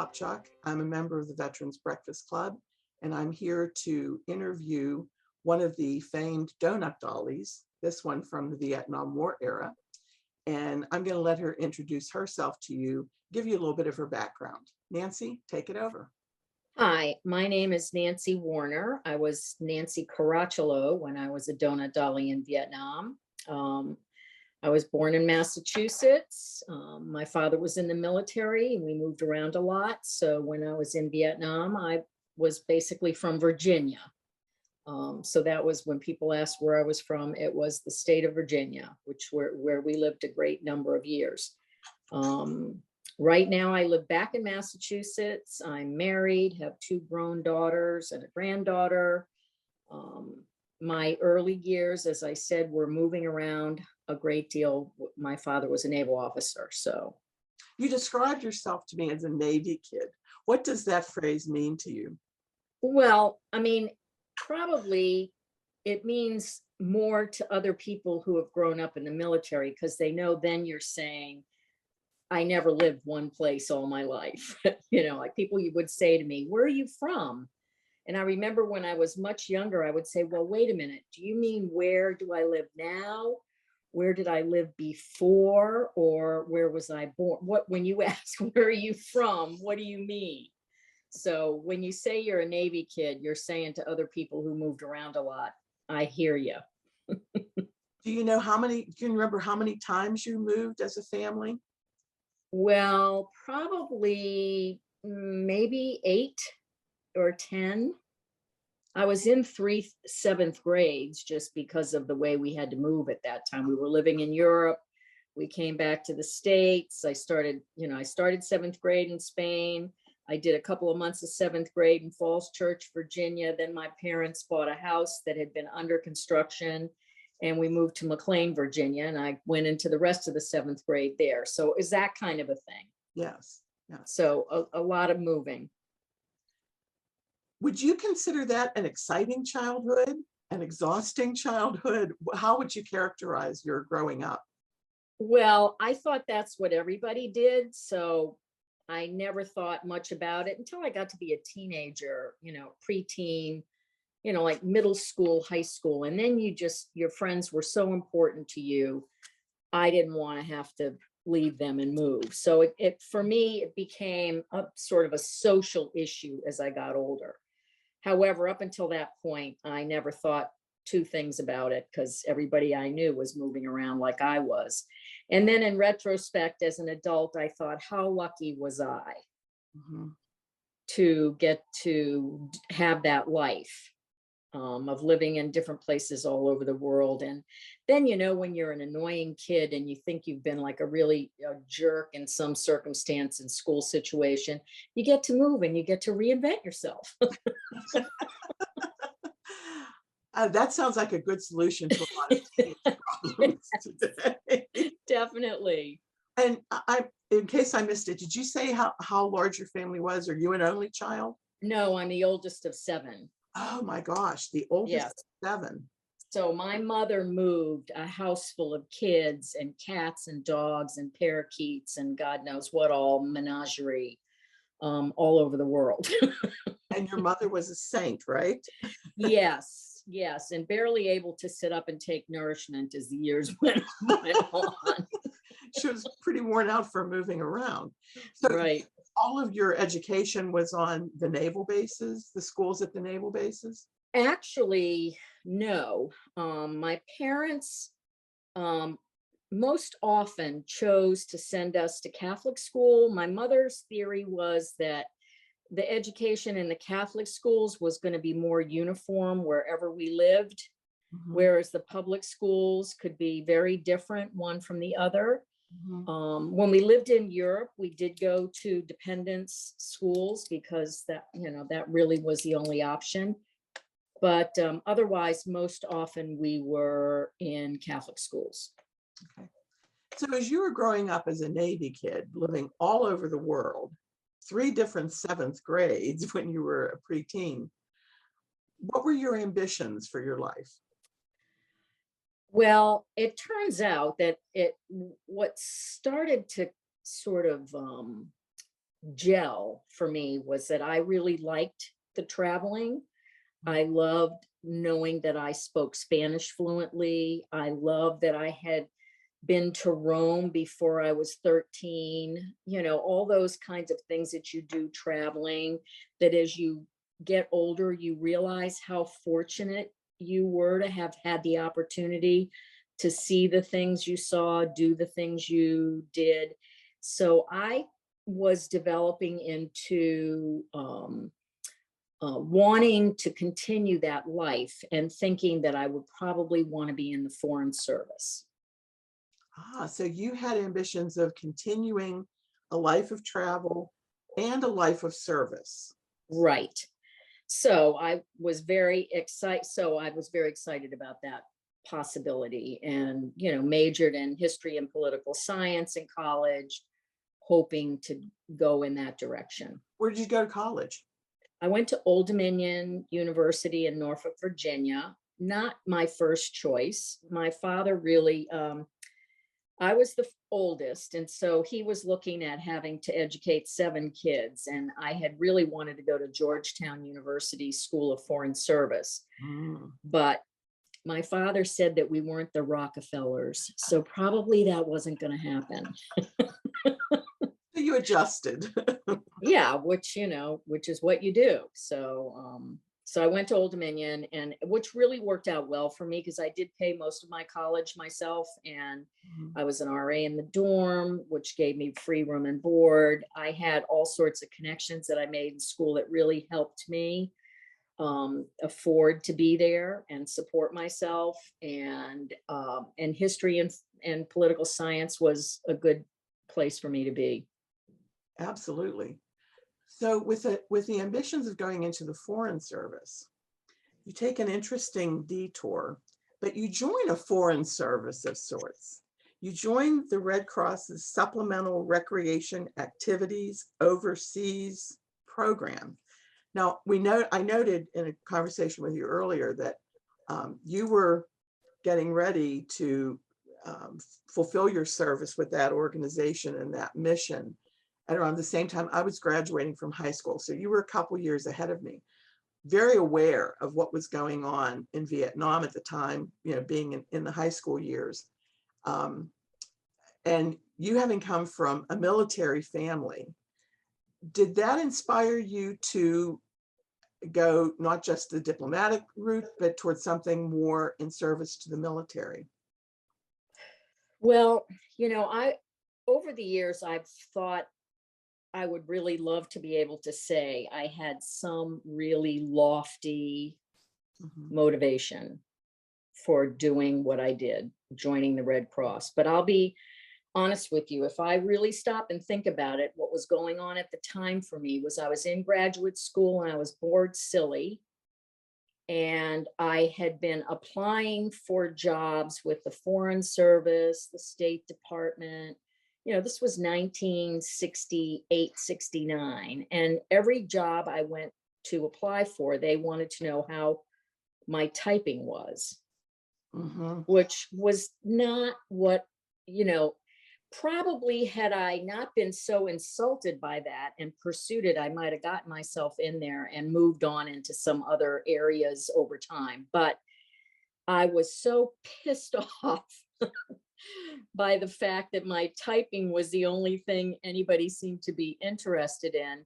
Popchak. I'm a member of the Veterans Breakfast Club, and I'm here to interview one of the famed Donut Dollies, this one from the Vietnam War era. And I'm going to let her introduce herself to you, give you a little bit of her background. Nancy, take it over. Hi, my name is Nancy Warner. I was Nancy Caracciolo when I was a Donut Dolly in Vietnam. I was born in Massachusetts. My father was in the military and we moved around a lot. So when I was in Vietnam, I was basically from Virginia. So that was when people asked where I was from, it was the state of Virginia, where we lived a great number of years. Right now I live back in Massachusetts. I'm married, have 2 grown daughters and a granddaughter. My early years, as I said, were moving around a great deal. My father was a naval officer, so. You described yourself to me as a Navy kid. What does that phrase mean to you? Well, I mean, probably it means more to other people who have grown up in the military, because they know then you're saying, I never lived one place all my life. Like people you would say to me, where are you from? And I remember when I was much younger, I would say, well, wait a minute. Do you mean where do I live now? Where did I live before? Or where was I born? When you ask, where are you from? What do you mean? So when you say you're a Navy kid, you're saying to other people who moved around a lot, I hear you. Do you remember how many times you moved as a family? Well, probably maybe 8 or 10. I was in 3 7th grades just because of the way we had to move at that time. We were living in Europe. We came back to the States. I started 7th grade in Spain. I did a couple of months of 7th grade in Falls Church, Virginia. Then my parents bought a house that had been under construction and we moved to McLean, Virginia. And I went into the rest of the 7th grade there. So is that kind of a thing? Yes. Yes. So a lot of moving. Would you consider that an exciting childhood, an exhausting childhood? How would you characterize your growing up? Well, I thought that's what everybody did. So I never thought much about it until I got to be a teenager, preteen, like middle school, high school. And then your friends were so important to you. I didn't want to have to leave them and move. So for me, it became a sort of a social issue as I got older. However, up until that point, I never thought 2 things about it because everybody I knew was moving around like I was. And then in retrospect, as an adult, I thought, how lucky was I to get to have that life of living in different places all over the world. And then, when you're an annoying kid and you think you've been like a jerk in some circumstance in school situation, you get to move and you get to reinvent yourself. That sounds like a good solution to a lot of teenage problems today. Definitely. And in case I missed it, did you say how large your family was? Are you an only child? No, I'm the oldest of 7. Oh my gosh, the oldest Yes. of 7. So my mother moved a house full of kids and cats and dogs and parakeets and God knows what all, menagerie, all over the world. And your mother was a saint, right? Yes, and barely able to sit up and take nourishment as the years went on. She was pretty worn out from moving around. So right. All of your education was on the naval bases, the schools at the naval bases? Actually, no. My parents most often chose to send us to Catholic school. My mother's theory was that the education in the Catholic schools was going to be more uniform wherever we lived, whereas the public schools could be very different one from the other. When we lived in Europe, we did go to dependence schools because that really was the only option. But otherwise, most often we were in Catholic schools. Okay. So as you were growing up as a Navy kid, living all over the world, 3 different 7th grades when you were a preteen, what were your ambitions for your life? Well, it turns out that what started to sort of gel for me was that I really liked the traveling. I loved knowing that I spoke Spanish fluently. I loved that I had been to Rome before I was 13, all those kinds of things that you do traveling, that as you get older, you realize how fortunate you were to have had the opportunity to see the things you saw, do the things you did. So I was developing into wanting to continue that life and thinking that I would probably want to be in the Foreign Service. So you had ambitions of continuing a life of travel and a life of service. Right. So I was very excited. About that possibility, and, majored in history and political science in college, hoping to go in that direction. Where did you go to college? I went to Old Dominion University in Norfolk, Virginia. Not my first choice. My father really, I was the oldest, and so he was looking at having to educate 7 kids, and I had really wanted to go to Georgetown University School of Foreign Service. But my father said that we weren't the Rockefellers, so probably that wasn't going to happen. You adjusted. Yeah, which is what you do. So I went to Old Dominion, and which really worked out well for me because I did pay most of my college myself, and I was an RA in the dorm, which gave me free room and board. I had all sorts of connections that I made in school that really helped me afford to be there and support myself. And history and political science was a good place for me to be. Absolutely. So with the ambitions of going into the Foreign Service, you take an interesting detour, but you join a foreign service of sorts. You join the Red Cross's Supplemental Recreation Activities Overseas program. Now, I noted in a conversation with you earlier that you were getting ready to fulfill your service with that organization and that mission at around the same time I was graduating from high school. So you were a couple years ahead of me, very aware of what was going on in Vietnam at the time, being in the high school years. And you having come from a military family, did that inspire you to go not just the diplomatic route, but towards something more in service to the military? Well, over the years, I've thought I would really love to be able to say I had some really lofty motivation for doing what I did, joining the Red Cross. But I'll be honest with you, if I really stop and think about it, what was going on at the time for me was I was in graduate school and I was bored silly. And I had been applying for jobs with the Foreign Service, the State Department. This was 1968, 69. And every job I went to apply for, they wanted to know how my typing was, which was not what, probably had I not been so insulted by that and pursued it, I might have gotten myself in there and moved on into some other areas over time. But I was so pissed off by the fact that my typing was the only thing anybody seemed to be interested in,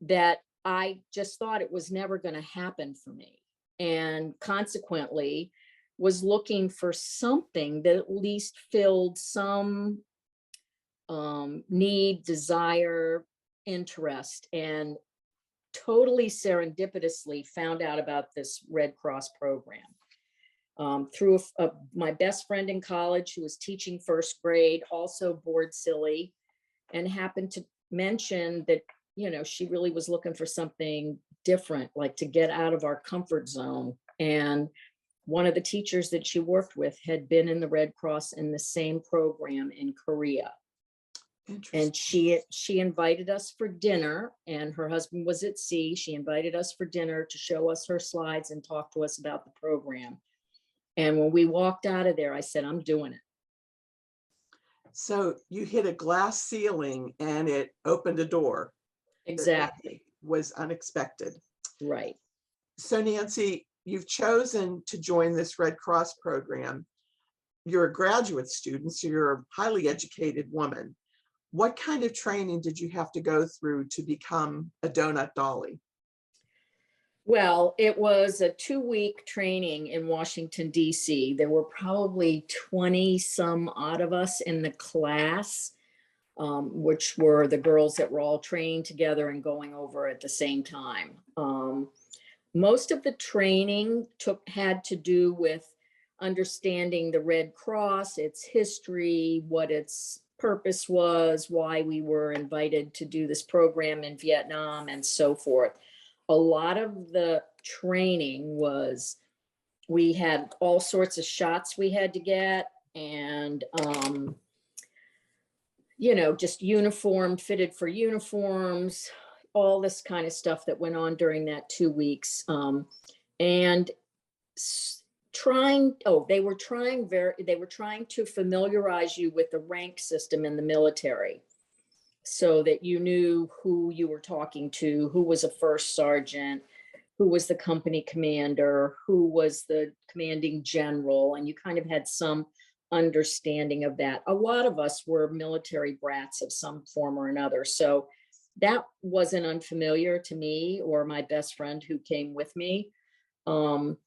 that I just thought it was never going to happen for me. And consequently, was looking for something that at least filled some need, desire, interest, and totally serendipitously found out about this Red Cross program. Through my best friend in college who was teaching first grade, also bored silly, and happened to mention that, she really was looking for something different, like to get out of our comfort zone. And one of the teachers that she worked with had been in the Red Cross in the same program in Korea. And she invited us for dinner, and her husband was at sea. She invited us for dinner to show us her slides and talk to us about the program. And when we walked out of there, I said, I'm doing it. So you hit a glass ceiling and it opened a door. Exactly. was unexpected. Right. So Nancy, you've chosen to join this Red Cross program. You're a graduate student, so you're a highly educated woman. What kind of training did you have to go through to become a Donut Dolly? Well, it was a 2-week training in Washington, D.C. There were probably 20 some odd of us in the class, which were the girls that were all trained together and going over at the same time. Most of the training had to do with understanding the Red Cross, its history, what its purpose was, why we were invited to do this program in Vietnam, and so forth. A lot of the training was, we had all sorts of shots we had to get, and just uniformed, fitted for uniforms, all this kind of stuff that went on during that 2 weeks. And they were trying to familiarize you with the rank system in the military, so that you knew who you were talking to, who was a first sergeant, who was the company commander, who was the commanding general, and you kind of had some understanding of that. A lot of us were military brats of some form or another, so that wasn't unfamiliar to me or my best friend who came with me. And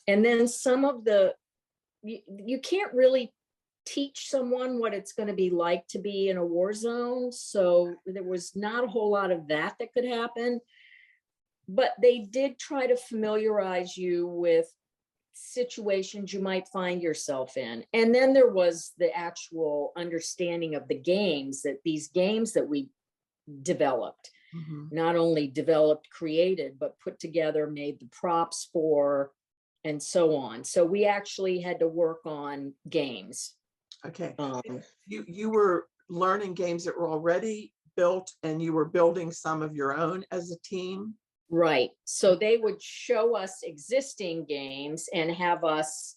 then some of you can't really teach someone what it's going to be like to be in a war zone, so there was not a whole lot of that could happen. But they did try to familiarize you with situations you might find yourself in. And then there was the actual understanding of the games, that these games that we developed, not only developed, created, but put together, made the props for, and so on. So we actually had to work on games. Okay. You were learning games that were already built, and you were building some of your own as a team? Right. So they would show us existing games and have us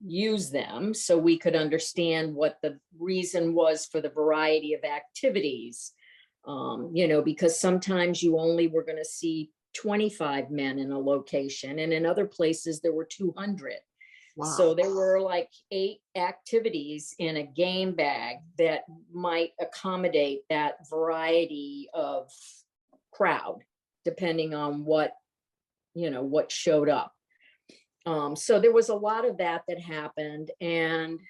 use them so we could understand what the reason was for the variety of activities. Because sometimes you only were going to see 25 men in a location, and in other places there were 200. Wow. So there were like 8 activities in a game bag that might accommodate that variety of crowd, depending on what showed up. So there was a lot of that happened, and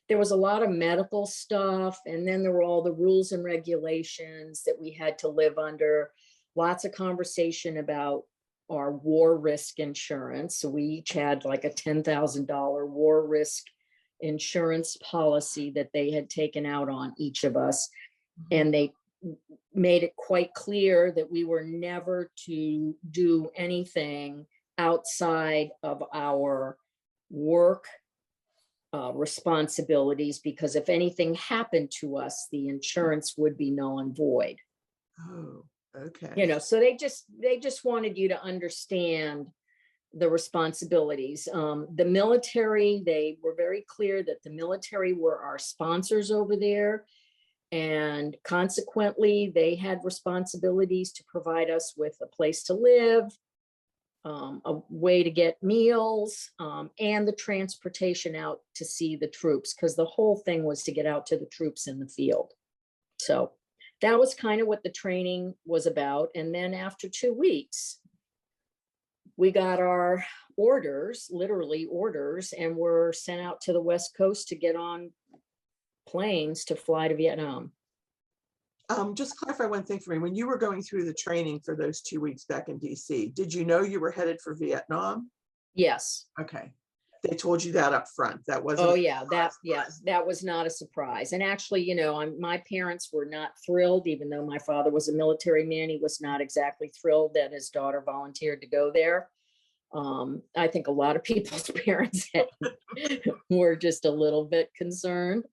there was a lot of medical stuff, and then there were all the rules and regulations that we had to live under. Lots of conversation about our war risk insurance. So we each had like a $10,000 war risk insurance policy that they had taken out on each of us. And they made it quite clear that we were never to do anything outside of our work responsibilities, because if anything happened to us, the insurance would be null and void. Oh, okay. So they just wanted you to understand the responsibilities. The military, they were very clear that the military were our sponsors over there, and consequently they had responsibilities to provide us with a place to live, a way to get meals, and the transportation out to see the troops, because the whole thing was to get out to the troops in the field. So that was kind of what the training was about. And then after 2 weeks, we got our orders, literally orders, and were sent out to the West Coast to get on planes to fly to Vietnam. Just clarify one thing for me. When you were going through the training for those 2 weeks back in DC, did you know you were headed for Vietnam? Yes. Okay. They told you that up front. That wasn't. Oh yeah, that was not a surprise. And actually, my parents were not thrilled, even though my father was a military man. He was not exactly thrilled that his daughter volunteered to go there. I think a lot of people's parents were just a little bit concerned.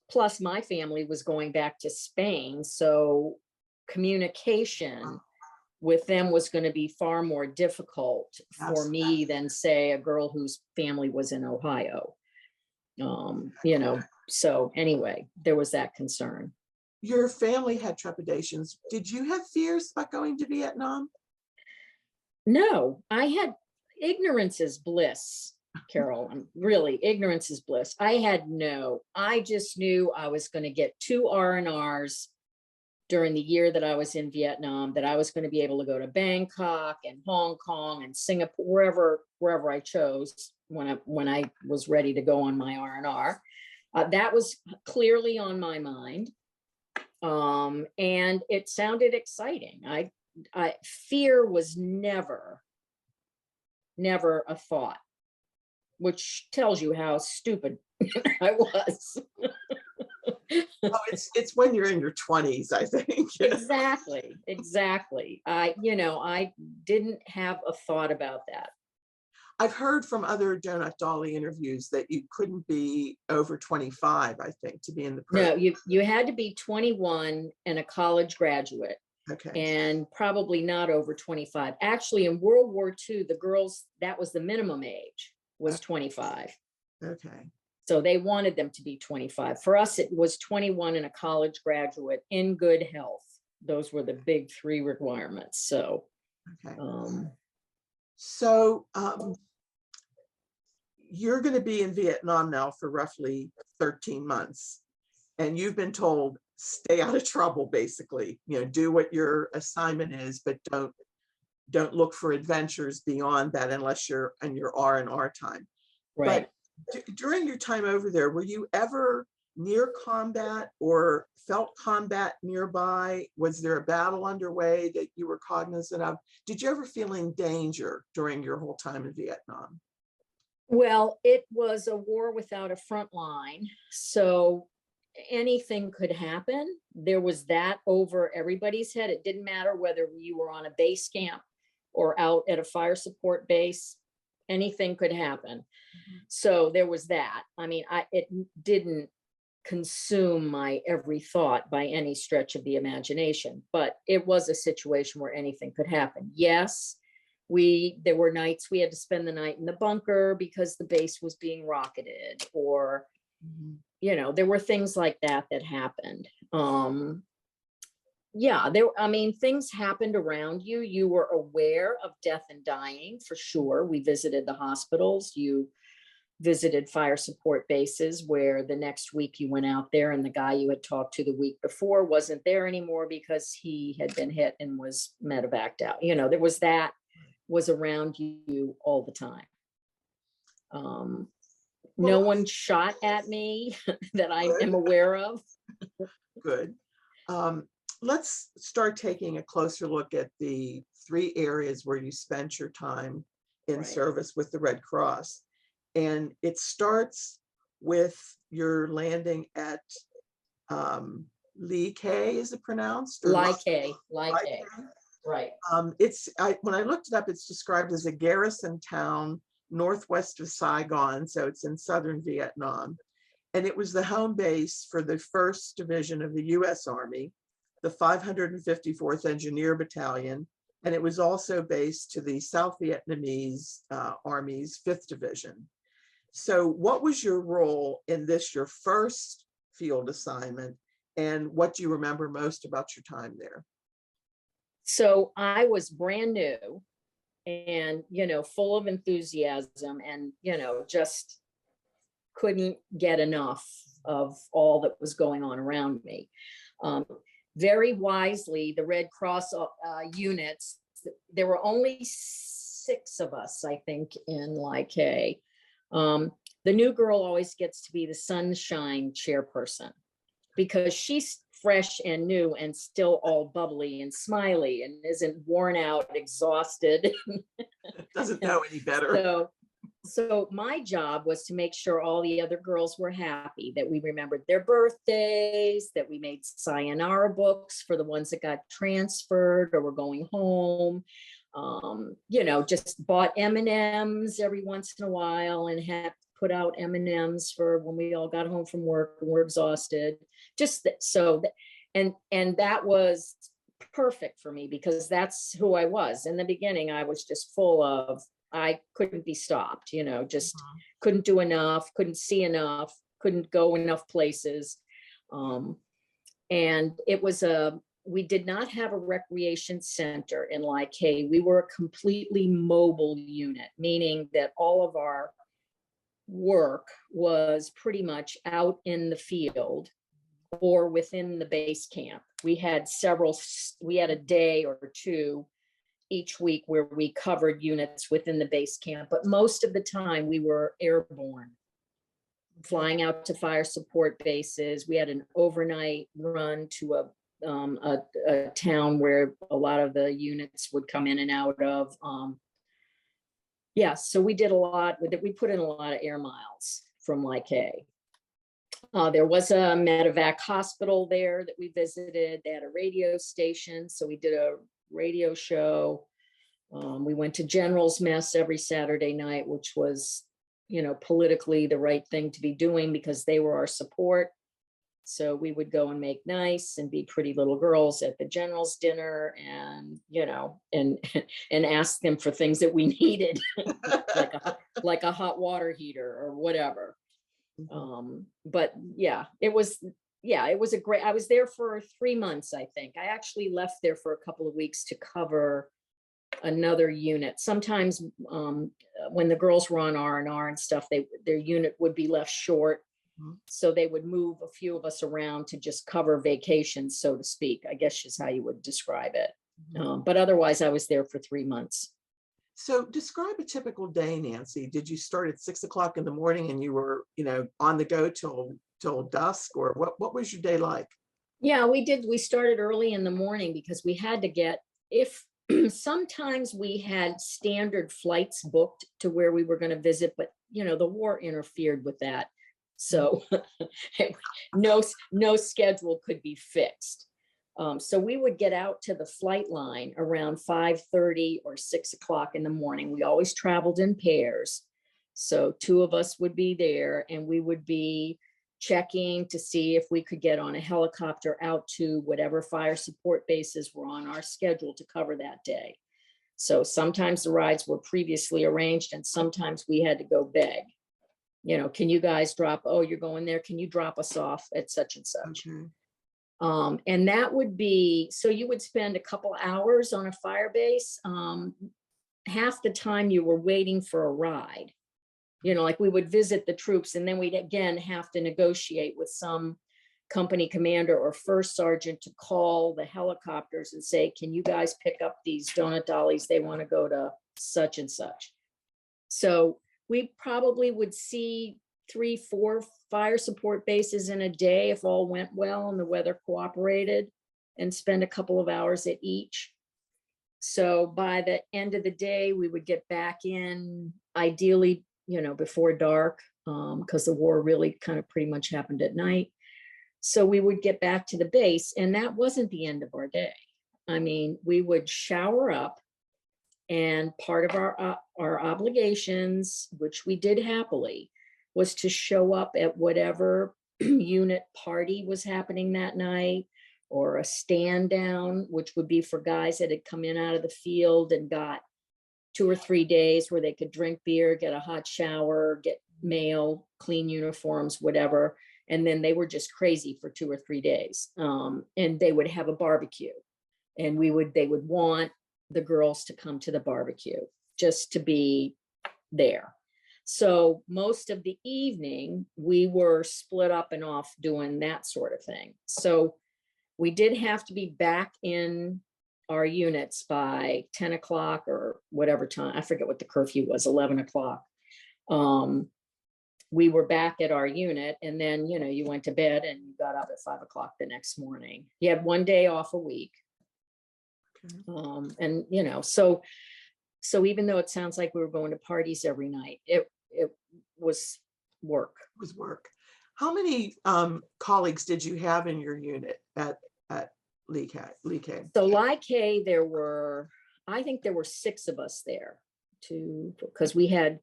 Plus, my family was going back to Spain, so communication with them was going to be far more difficult for me than, say, a girl whose family was in Ohio. So anyway, there was that concern. your family had trepidations. Did you have fears about going to Vietnam? No, I had ignorance is bliss, Carol. Really, ignorance is bliss. I just knew I was going to get 2 R&Rs during the year that I was in Vietnam, that I was going to be able to go to Bangkok and Hong Kong and Singapore, wherever I chose when I was ready to go on my R&R. That was clearly on my mind. And it sounded exciting. Fear was never a thought, which tells you how stupid I was. Oh, it's when you're in your 20s, I think. Exactly. I didn't have a thought about that. I've heard from other Donut Dolly interviews that you couldn't be over 25, I think, to be in the program. No, you had to be 21 and a college graduate. Okay. And probably not over 25. Actually, in World War II, the girls, that was the minimum age, was 25. Okay. So they wanted them to be 25. For us, it was 21 and a college graduate in good health. Those were the big 3 requirements. So, okay. You're going to be in Vietnam now for roughly 13 months, and you've been told, stay out of trouble, basically, do what your assignment is, but don't look for adventures beyond that unless you're in your R&R time. Right. But during your time over there, were you ever near combat or felt combat nearby? Was there a battle underway that you were cognizant of? Did you ever feel in danger during your whole time in Vietnam? Well, it was a war without a front line. So anything could happen. There was that over everybody's head. It didn't matter whether you were on a base camp or out at a fire support base. Anything could happen. Mm-hmm. So there was that. I mean, it didn't consume my every thought by any stretch of the imagination, but it was a situation where anything could happen. Yes, there were nights we had to spend the night in the bunker because the base was being rocketed, or there were things like that happened. Things happened around you. You were aware of death and dying, for sure. We visited the hospitals. You visited fire support bases where the next week you went out there and the guy you had talked to the week before wasn't there anymore because he had been hit and was medevaced out. There was that was around you all the time. No one shot at me that I am aware of. Good. Let's start taking a closer look at the 3 areas where you spent your time in service with the Red Cross. And it starts with your landing at Ly Cay, is it pronounced? Ly Cay. Right. When I looked it up, it's described as a garrison town northwest of Saigon, so it's in southern Vietnam. And it was the home base for the 1st Division of the U.S. Army, the 554th Engineer Battalion, and it was also based to the South Vietnamese Army's 5th Division. So what was your role in this, your first field assignment, and what do you remember most about your time there? So I was brand new and, full of enthusiasm and, just couldn't get enough of all that was going on around me. Very wisely, the Red Cross units, there were only 6 of us, I think, in Ly Cay. The new girl always gets to be the sunshine chairperson because she's fresh and new and still all bubbly and smiley and isn't worn out, exhausted. Doesn't know any better. So my job was to make sure all the other girls were happy, that we remembered their birthdays, that we made sayonara books for the ones that got transferred or were going home. Just bought M&Ms every once in a while and had put out M&Ms for when we all got home from work and were exhausted. And that was perfect for me because that's who I was. In the beginning, I was just full of, I couldn't be stopped, just couldn't do enough, couldn't see enough, couldn't go enough places. And we did not have a recreation center in Lye Cay. We were a completely mobile unit, meaning that all of our work was pretty much out in the field or within the base camp. We had a day or two each week where we covered units within the base camp, but most of the time we were airborne, flying out to fire support bases. We had an overnight run to a town where a lot of the units would come in and out of. Yeah, so we did a lot with it. We put in a lot of air miles from Lye Cay. There was a medevac hospital there that we visited. They had a radio station, so we did a radio show. We went to General's Mess every Saturday night, which was, politically the right thing to be doing because they were our support. So we would go and make nice and be pretty little girls at the general's dinner and, and ask them for things that we needed, like a hot water heater or whatever. But it was a great, I was there for 3 months, I think. I actually left there for a couple of weeks to cover another unit. Sometimes when the girls were on R&R and stuff, their unit would be left short. So they would move a few of us around to just cover vacations, so to speak, I guess is how you would describe it. But otherwise, I was there for 3 months. So describe a typical day, Nancy. Did you start at 6 o'clock in the morning and you were, on the go till dusk, or what was your day like? Yeah, we did. We started early in the morning because we had to get, sometimes we had standard flights booked to where we were going to visit, but the war interfered with that. So no schedule could be fixed. So we would get out to the flight line around 5:30 or 6 o'clock in the morning. We always traveled in pairs. So 2 of us would be there and we would be checking to see if we could get on a helicopter out to whatever fire support bases were on our schedule to cover that day. So sometimes the rides were previously arranged and sometimes we had to go beg. Can you guys you're going there, can you drop us off at such and such? Okay. And that would be, so you would spend a couple hours on a fire base. Half the time you were waiting for a ride. Like we would visit the troops and then we'd again have to negotiate with some company commander or first sergeant to call the helicopters and say, can you guys pick up these Donut Dollies? They want to go to such and such. So we probably would see 3, 4 fire support bases in a day if all went well and the weather cooperated, and spend a couple of hours at each. So by the end of the day, we would get back in, ideally, before dark, because the war really kind of pretty much happened at night. So we would get back to the base, and that wasn't the end of our day. I mean, we would shower up, and part of our obligations, which we did happily, was to show up at whatever unit party was happening that night, or a stand down, which would be for guys that had come in out of the field and got 2 or 3 days where they could drink beer, get a hot shower, get mail, clean uniforms, whatever. And then they were just crazy for 2 or 3 days. And they would have a barbecue, and they would want the girls to come to the barbecue just to be there. So most of the evening we were split up and off doing that sort of thing. So we did have to be back in our units by 10 o'clock or whatever time. I forget what the curfew was, 11 o'clock. We were back at our unit, and then, you went to bed and you got up at 5 o'clock the next morning. You had 1 day off a week. Okay. And, so even though it sounds like we were going to parties every night, it was work. It was work. How many colleagues did you have in your unit at Lye Cay? So Lye Cay, I think there were 6 of us there, because we had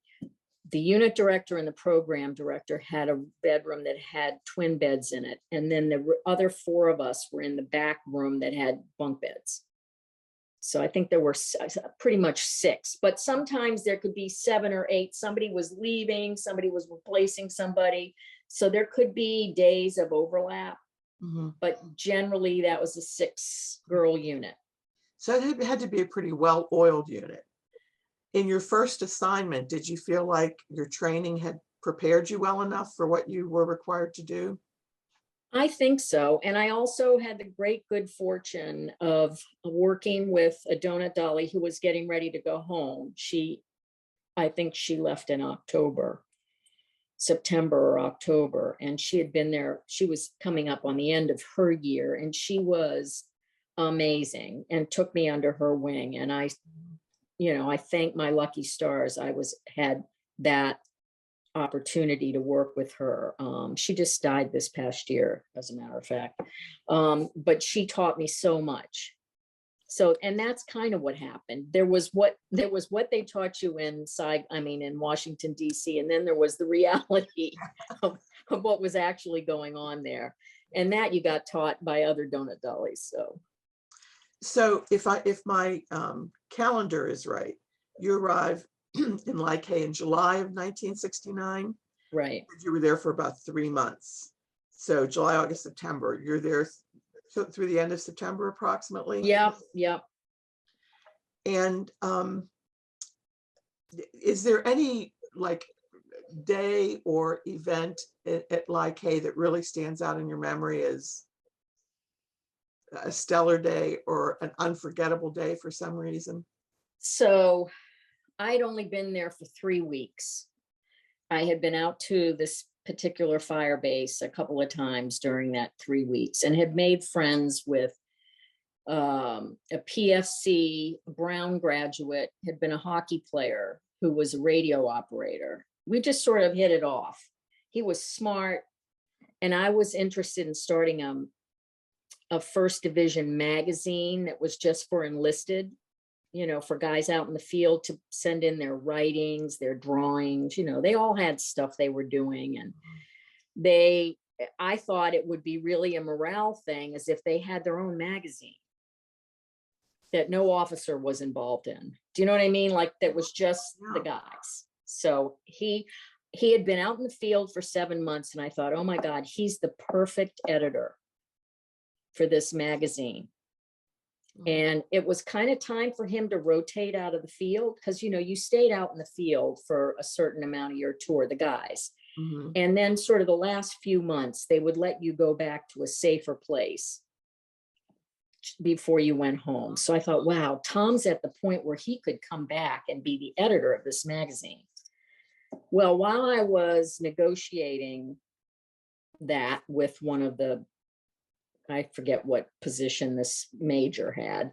the unit director and the program director had a bedroom that had twin beds in it. And then the other 4 of us were in the back room that had bunk beds. So I think there were pretty much 6, but sometimes there could be 7 or 8. Somebody was leaving, somebody was replacing somebody. So there could be days of overlap. Mhm. but generally that was a 6-girl unit. So it had to be a pretty well-oiled unit. In your first assignment, did you feel like your training had prepared you well enough for what you were required to do? I think so. And I also had the great good fortune of working with a Donut Dolly who was getting ready to go home. I think she left in September or October, and she had been there. She was coming up on the end of her year, and she was amazing and took me under her wing. And I thank my lucky stars had that opportunity to work with her. She just died this past year, as a matter of fact. But she taught me so much. So, and that's kind of what happened. There was what they taught you in in Washington, D.C., and then there was the reality of what was actually going on there. And that you got taught by other Donut Dollies. So if my calendar is right, you arrived in Like in July of 1969. Right. You were there for about 3 months. So July, August, September. You're there through the end of September, approximately. Yep. Yep. And is there any like day or event at Like that really stands out in your memory as a stellar day or an unforgettable day for some reason? So I'd only been there for 3 weeks. I had been out to this particular fire base a couple of times during that 3 weeks and had made friends with a PFC Brown graduate, had been a hockey player who was a radio operator. We just sort of hit it off. He was smart, and I was interested in starting a first division magazine that was just for enlisted, for guys out in the field to send in their writings, their drawings. They all had stuff they were doing, and I thought it would be really a morale thing, as if they had their own magazine that no officer was involved in. Do you know what I mean? Like, that was just the guys. So he had been out in the field for 7 months, and I thought, oh my God, he's the perfect editor for this magazine. And it was kind of time for him to rotate out of the field, because you stayed out in the field for a certain amount of your tour, the guys. Mm-hmm. And then sort of the last few months, they would let you go back to a safer place before you went home. So I thought, wow, Tom's at the point where he could come back and be the editor of this magazine. Well, while I was negotiating that with one of I forget what position this major had.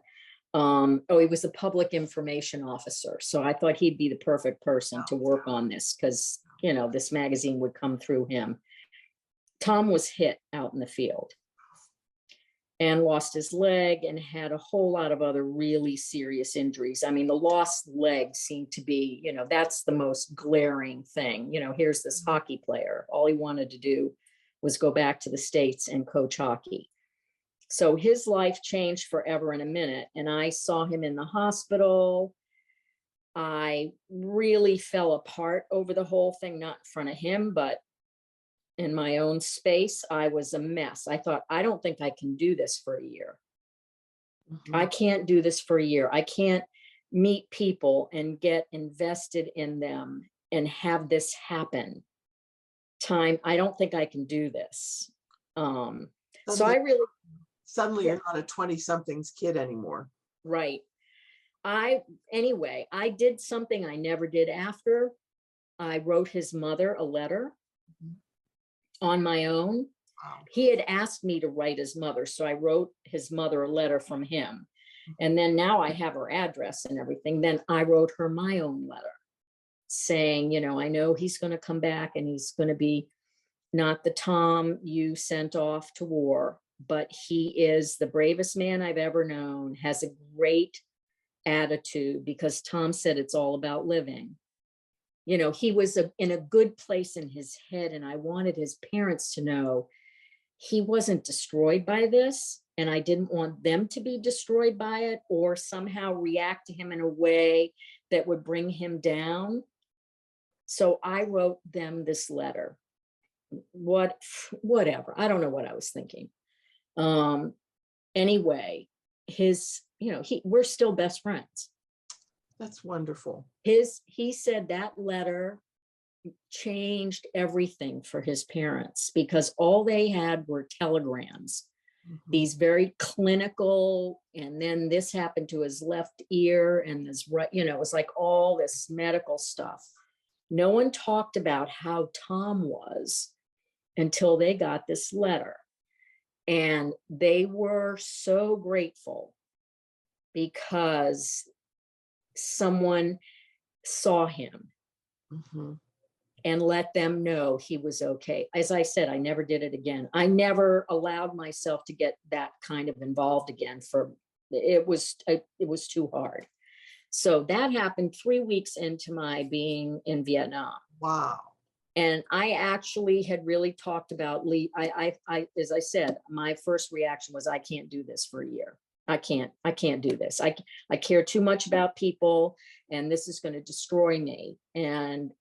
He was a public information officer. So I thought he'd be the perfect person to work on this, because, this magazine would come through him. Tom was hit out in the field and lost his leg and had a whole lot of other really serious injuries. I mean, the lost leg seemed to be, that's the most glaring thing. Here's this hockey player. All he wanted to do was go back to the States and coach hockey. So his life changed forever in a minute. And I saw him in the hospital. I really fell apart over the whole thing, not in front of him, but in my own space. I was a mess. I thought, I don't think I can do this for a year. Mm-hmm. I can't do this for a year. I can't meet people and get invested in them and have this happen. I don't think I can do this. So I really... Suddenly you're not a 20-somethings kid anymore. Right. I did something I never did after. I wrote his mother a letter on my own. Wow. He had asked me to write his mother, so I wrote his mother a letter from him. And then now I have her address and everything. Then I wrote her my own letter saying, I know he's going to come back and he's going to be not the Tom you sent off to war, but he is the bravest man I've ever known, has a great attitude, because Tom said it's all about living. He was in a good place in his head, and I wanted his parents to know he wasn't destroyed by this, and I didn't want them to be destroyed by it or somehow react to him in a way that would bring him down. So I wrote them this letter. Whatever. I don't know what I was thinking. Anyway, we're still best friends. That's wonderful. He said that letter changed everything for his parents, because all they had were telegrams, these very clinical, and then this happened to his left ear, and this right, it was like all this medical stuff. No one talked about how Tom was until they got this letter. And they were so grateful because someone saw him and let them know he was okay. As I said, I never did it again. I never allowed myself to get that kind of involved again. It was too hard. So that happened 3 weeks into my being in Vietnam. Wow. And I actually had really talked about as I said, my first reaction was, I can't do this for a year. I can't do this. I care too much about people, and this is going to destroy me. And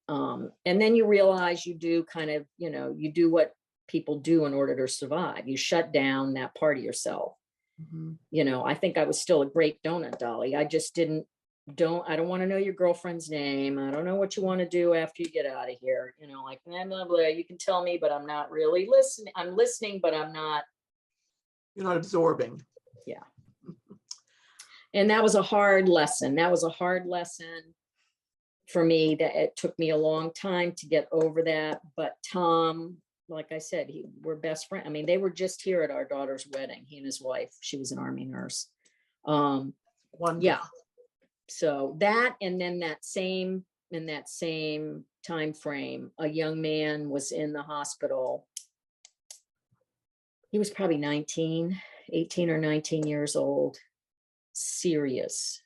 then you realize you do kind of, you do what people do in order to survive. You shut down that part of yourself. I think I was still a great donut dolly. I just I don't want to know your girlfriend's name. I don't know what you want to do after you get out of here. Like, blah, blah, blah. You can tell me, but I'm not really listening. I'm listening, but I'm not. You're not absorbing. Yeah. And that was a hard lesson. That was a hard lesson for me. That it took me a long time to get over that. But Tom, like I said, we're best friends. I mean, they were just here at our daughter's wedding. He and his wife. She was an Army nurse. Wonderful. Yeah. So that, and then in that same time frame, a young man was in the hospital. He was probably 18 or 19 years old. Serious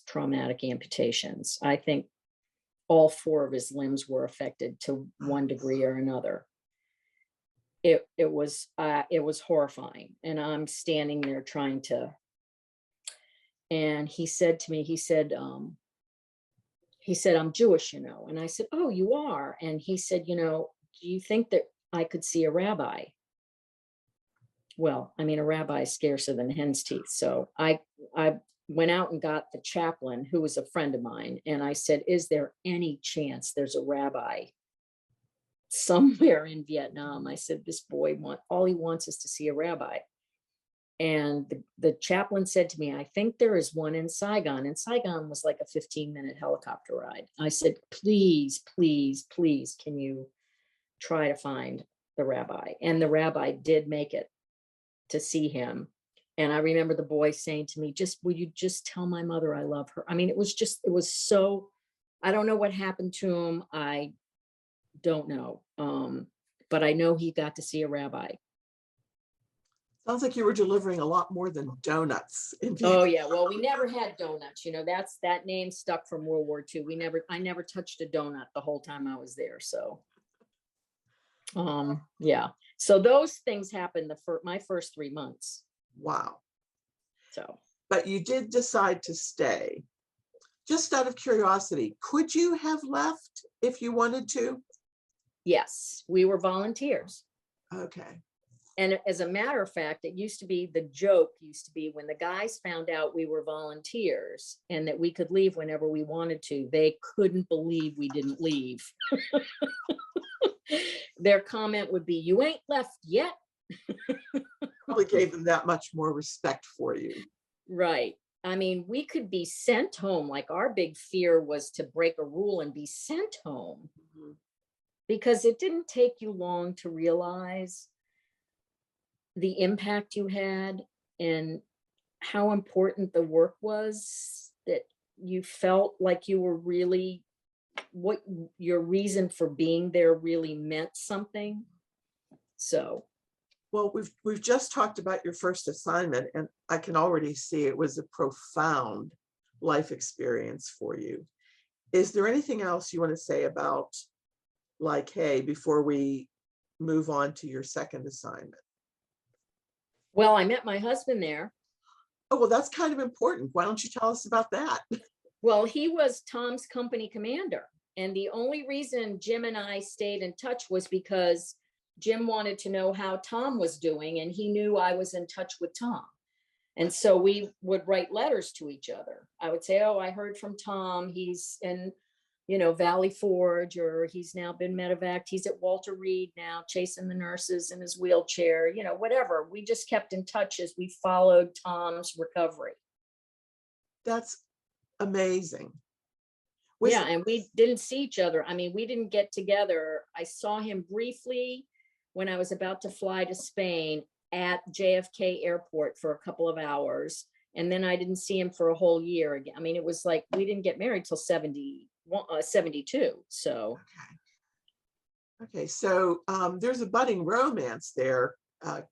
traumatic amputations. I think all 4 of his limbs were affected to one degree or another. It was horrifying. And I'm standing there trying to. And he said to me, he said, I'm Jewish, And I said, oh, you are? And he said, do you think that I could see a rabbi? Well, I mean, a rabbi is scarcer than hen's teeth. So I went out and got the chaplain, who was a friend of mine. And I said, is there any chance there's a rabbi somewhere in Vietnam? I said, this boy all he wants is to see a rabbi. And the chaplain said to me, I think there is one in Saigon. And Saigon was like a 15-minute helicopter ride. I said, please, please, please, can you try to find the rabbi? And the rabbi did make it to see him. And I remember the boy saying to me, will you just tell my mother I love her? I mean, it was so, I don't know what happened to him. I don't know. But I know he got to see a rabbi. Sounds like you were delivering a lot more than donuts. Oh yeah, well, we never had donuts. That name stuck from World War II. I never touched a donut the whole time I was there. So, yeah. So those things happened my first 3 months. Wow. So, but you did decide to stay. Just out of curiosity, could you have left if you wanted to? Yes, we were volunteers. Okay. And as a matter of fact, the joke used to be when the guys found out we were volunteers and that we could leave whenever we wanted to, they couldn't believe we didn't leave. Their comment would be, you ain't left yet. Probably gave them that much more respect for you. Right. I mean, we could be sent home. Like our big fear was to break a rule and be sent home. Mm-hmm. Because it didn't take you long to realize the impact you had and how important the work was, that you felt like you were really, what your reason for being there really meant something. So. Well, we've just talked about your first assignment, and I can already see it was a profound life experience for you. Is there anything else you want to say about, like, hey, before we move on to your second assignment? Well, I met my husband there. Oh, well, that's kind of important. Why don't you tell us about that? Well, he was Tom's company commander. And the only reason Jim and I stayed in touch was because Jim wanted to know how Tom was doing, and he knew I was in touch with Tom. And so we would write letters to each other. I would say, oh, I heard from Tom. He's in, Valley Forge, or he's now been medevaced. He's at Walter Reed now, chasing the nurses in his wheelchair, whatever. We just kept in touch as we followed Tom's recovery. That's amazing. Yeah, and we didn't see each other. I mean, we didn't get together. I saw him briefly when I was about to fly to Spain at JFK Airport for a couple of hours. And then I didn't see him for a whole year again. I mean, it was like we didn't get married till 72. So. Okay, so there's a budding romance there,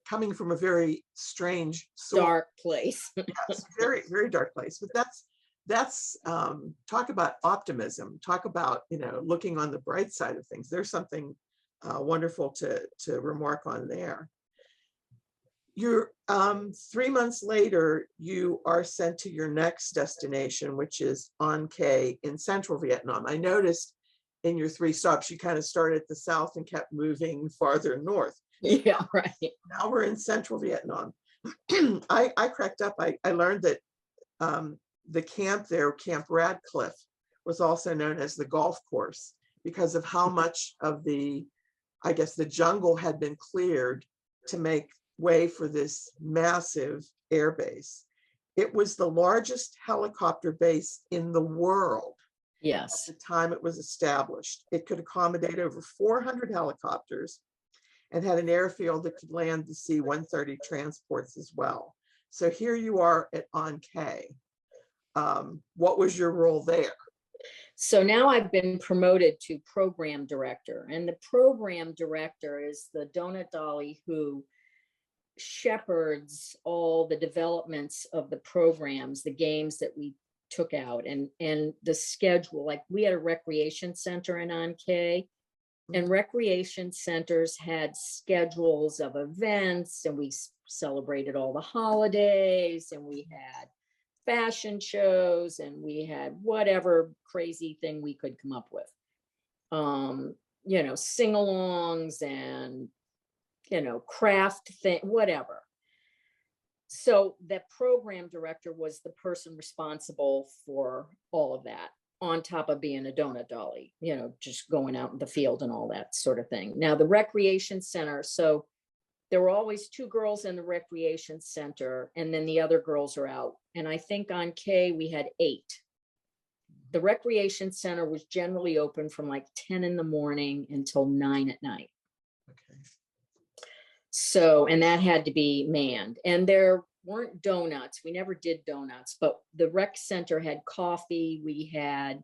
coming from a very strange, dark place. Yes, very, very dark place. But that's talk about optimism. Talk about looking on the bright side of things. There's something wonderful to remark on there. You're 3 months later, you are sent to your next destination, which is An Keto in central Vietnam. I noticed in your 3 stops, you kind of started at the south and kept moving farther north. Yeah, right. Now we're in central Vietnam. I cracked up. I learned that the camp there, Camp Radcliffe, was also known as the golf course because of how much of the jungle had been cleared to make way for this massive air base. It was the largest helicopter base in the world. Yes. At the time it was established. It could accommodate over 400 helicopters and had an airfield that could land the C-130 transports as well. So here you are at An Keto. What was your role there? So now I've been promoted to program director, and the program director is the Donut Dolly who shepherds all the developments of the programs, the games that we took out, and the schedule. Like we had a recreation center in An Keto, and recreation centers had schedules of events, and we celebrated all the holidays, and we had fashion shows, and we had whatever crazy thing we could come up with. Sing-alongs and craft thing, whatever. So that program director was the person responsible for all of that, on top of being a Donut Dolly, just going out in the field and all that sort of thing. Now the recreation center, so there were always 2 girls in the recreation center, and then the other girls are out. And I think on K we had 8. The recreation center was generally open from like 10 in the morning until 9 at night. Okay. So, and that had to be manned. And there weren't donuts. We never did donuts, but the rec center had coffee. We had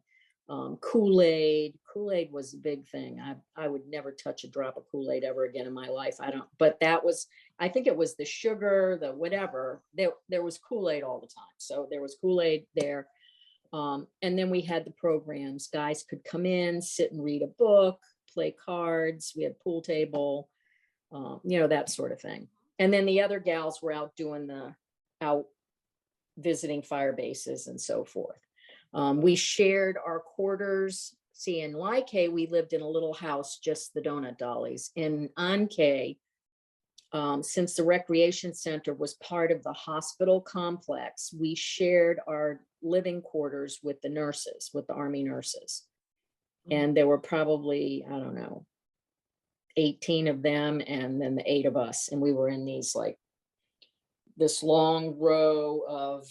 Kool-Aid. Kool-Aid was a big thing. I would never touch a drop of Kool-Aid ever again in my life. But I think it was the sugar, the whatever. There was Kool-Aid all the time. So there was Kool-Aid there. And then we had the programs. Guys could come in, sit and read a book, play cards. We had pool table, that sort of thing. And then the other gals were out visiting fire bases and so forth. We shared our quarters. See, in Like, we lived in a little house, just the Donut Dollies. In An Keto, since the recreation center was part of the hospital complex, we shared our living quarters with the nurses, with the Army nurses. And there were probably, 18 of them, and then the 8 of us. And we were in this long row of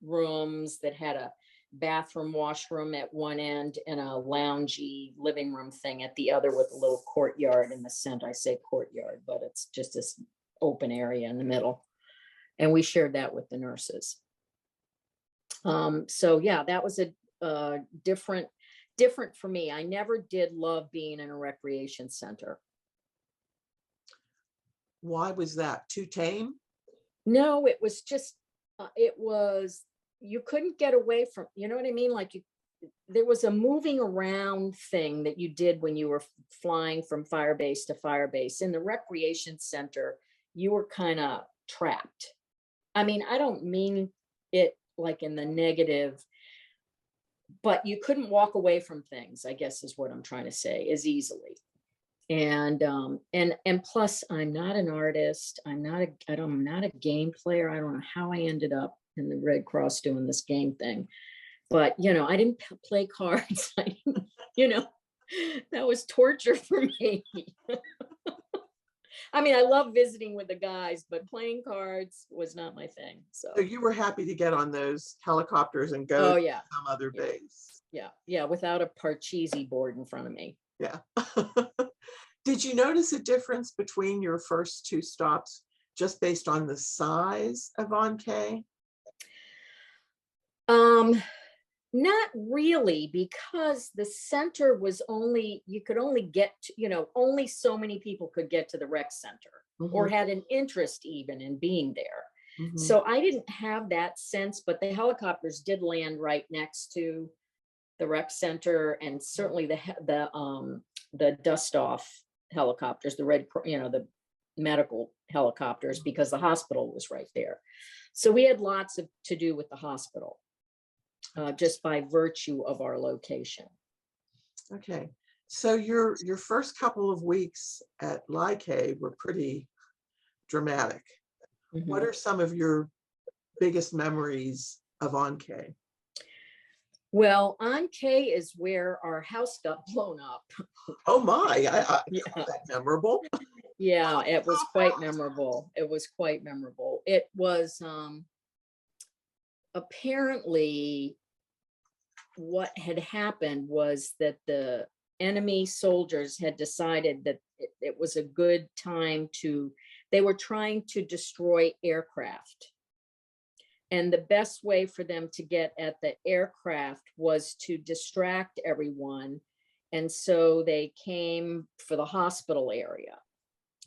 rooms that had a bathroom, washroom at one end and a loungy living room thing at the other, with a little courtyard in the center. I say courtyard, but it's just this open area in the middle. And we shared that with the nurses. So yeah, that was a different for me. I never did love being in a recreation center. Why was that? Too tame? No, it was just, you couldn't get away from, you know what I mean? Like there was a moving around thing that you did when you were flying from fire base to fire base. In the recreation center, you were kind of trapped. I mean, I don't mean it like in the negative, but you couldn't walk away from things, I guess is what I'm trying to say, as easily. And plus I'm not an artist. I'm not a game player. I don't know how I ended up in the Red Cross doing this game thing, but I didn't play cards. I didn't, that was torture for me. I mean, I love visiting with the guys, but playing cards was not my thing. So So you were happy to get on those helicopters and oh go to yeah, some other yeah, base. yeah, without a Parcheesi board in front of me. Yeah. Did you notice a difference between your first two stops just based on the size of An K? Not really, because the center was only, you could only get to, only so many people could get to the rec center or Mhm, had an interest even in being there. mhm. So I didn't have that sense, but the helicopters did land right next to the rec center, and certainly the dust off helicopters, the medical helicopters, because the hospital was right there. So we had lots to do with the hospital, just by virtue of our location. Okay. So your first couple of weeks at Like were pretty dramatic. What Mhm. are some of your biggest memories of An K? Well, An K is where our house got blown up. Oh my, Yeah, that memorable. yeah, it was quite memorable. It was quite memorable. It was apparently what had happened was that the enemy soldiers had decided that it was a good time they were trying to destroy aircraft. And the best way for them to get at the aircraft was to distract everyone. And so they came for the hospital area.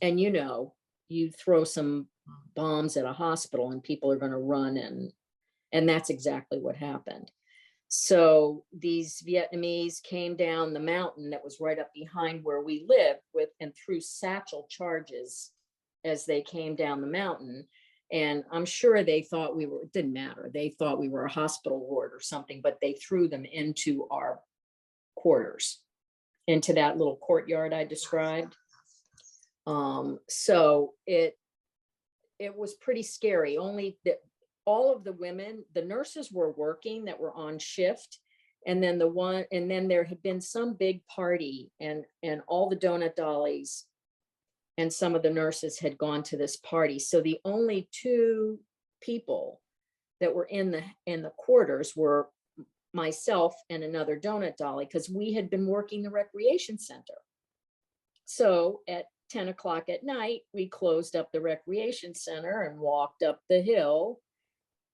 And you throw some bombs at a hospital and people are going to run, and that's exactly what happened. So these Vietnamese came down the mountain that was right up behind where we lived and threw satchel charges as they came down the mountain. And I'm sure they thought it didn't matter. They thought we were a hospital ward or something, but they threw them into our quarters, into that little courtyard I described. So it was pretty scary. Only that all of the women, the nurses were working that were on shift. And then there had been some big party, and all the Donut Dollies and some of the nurses had gone to this party. So the only two people that were in the quarters were myself and another Donut Dolly, because we had been working the recreation center. So at 10 o'clock at night, we closed up the recreation center and walked up the hill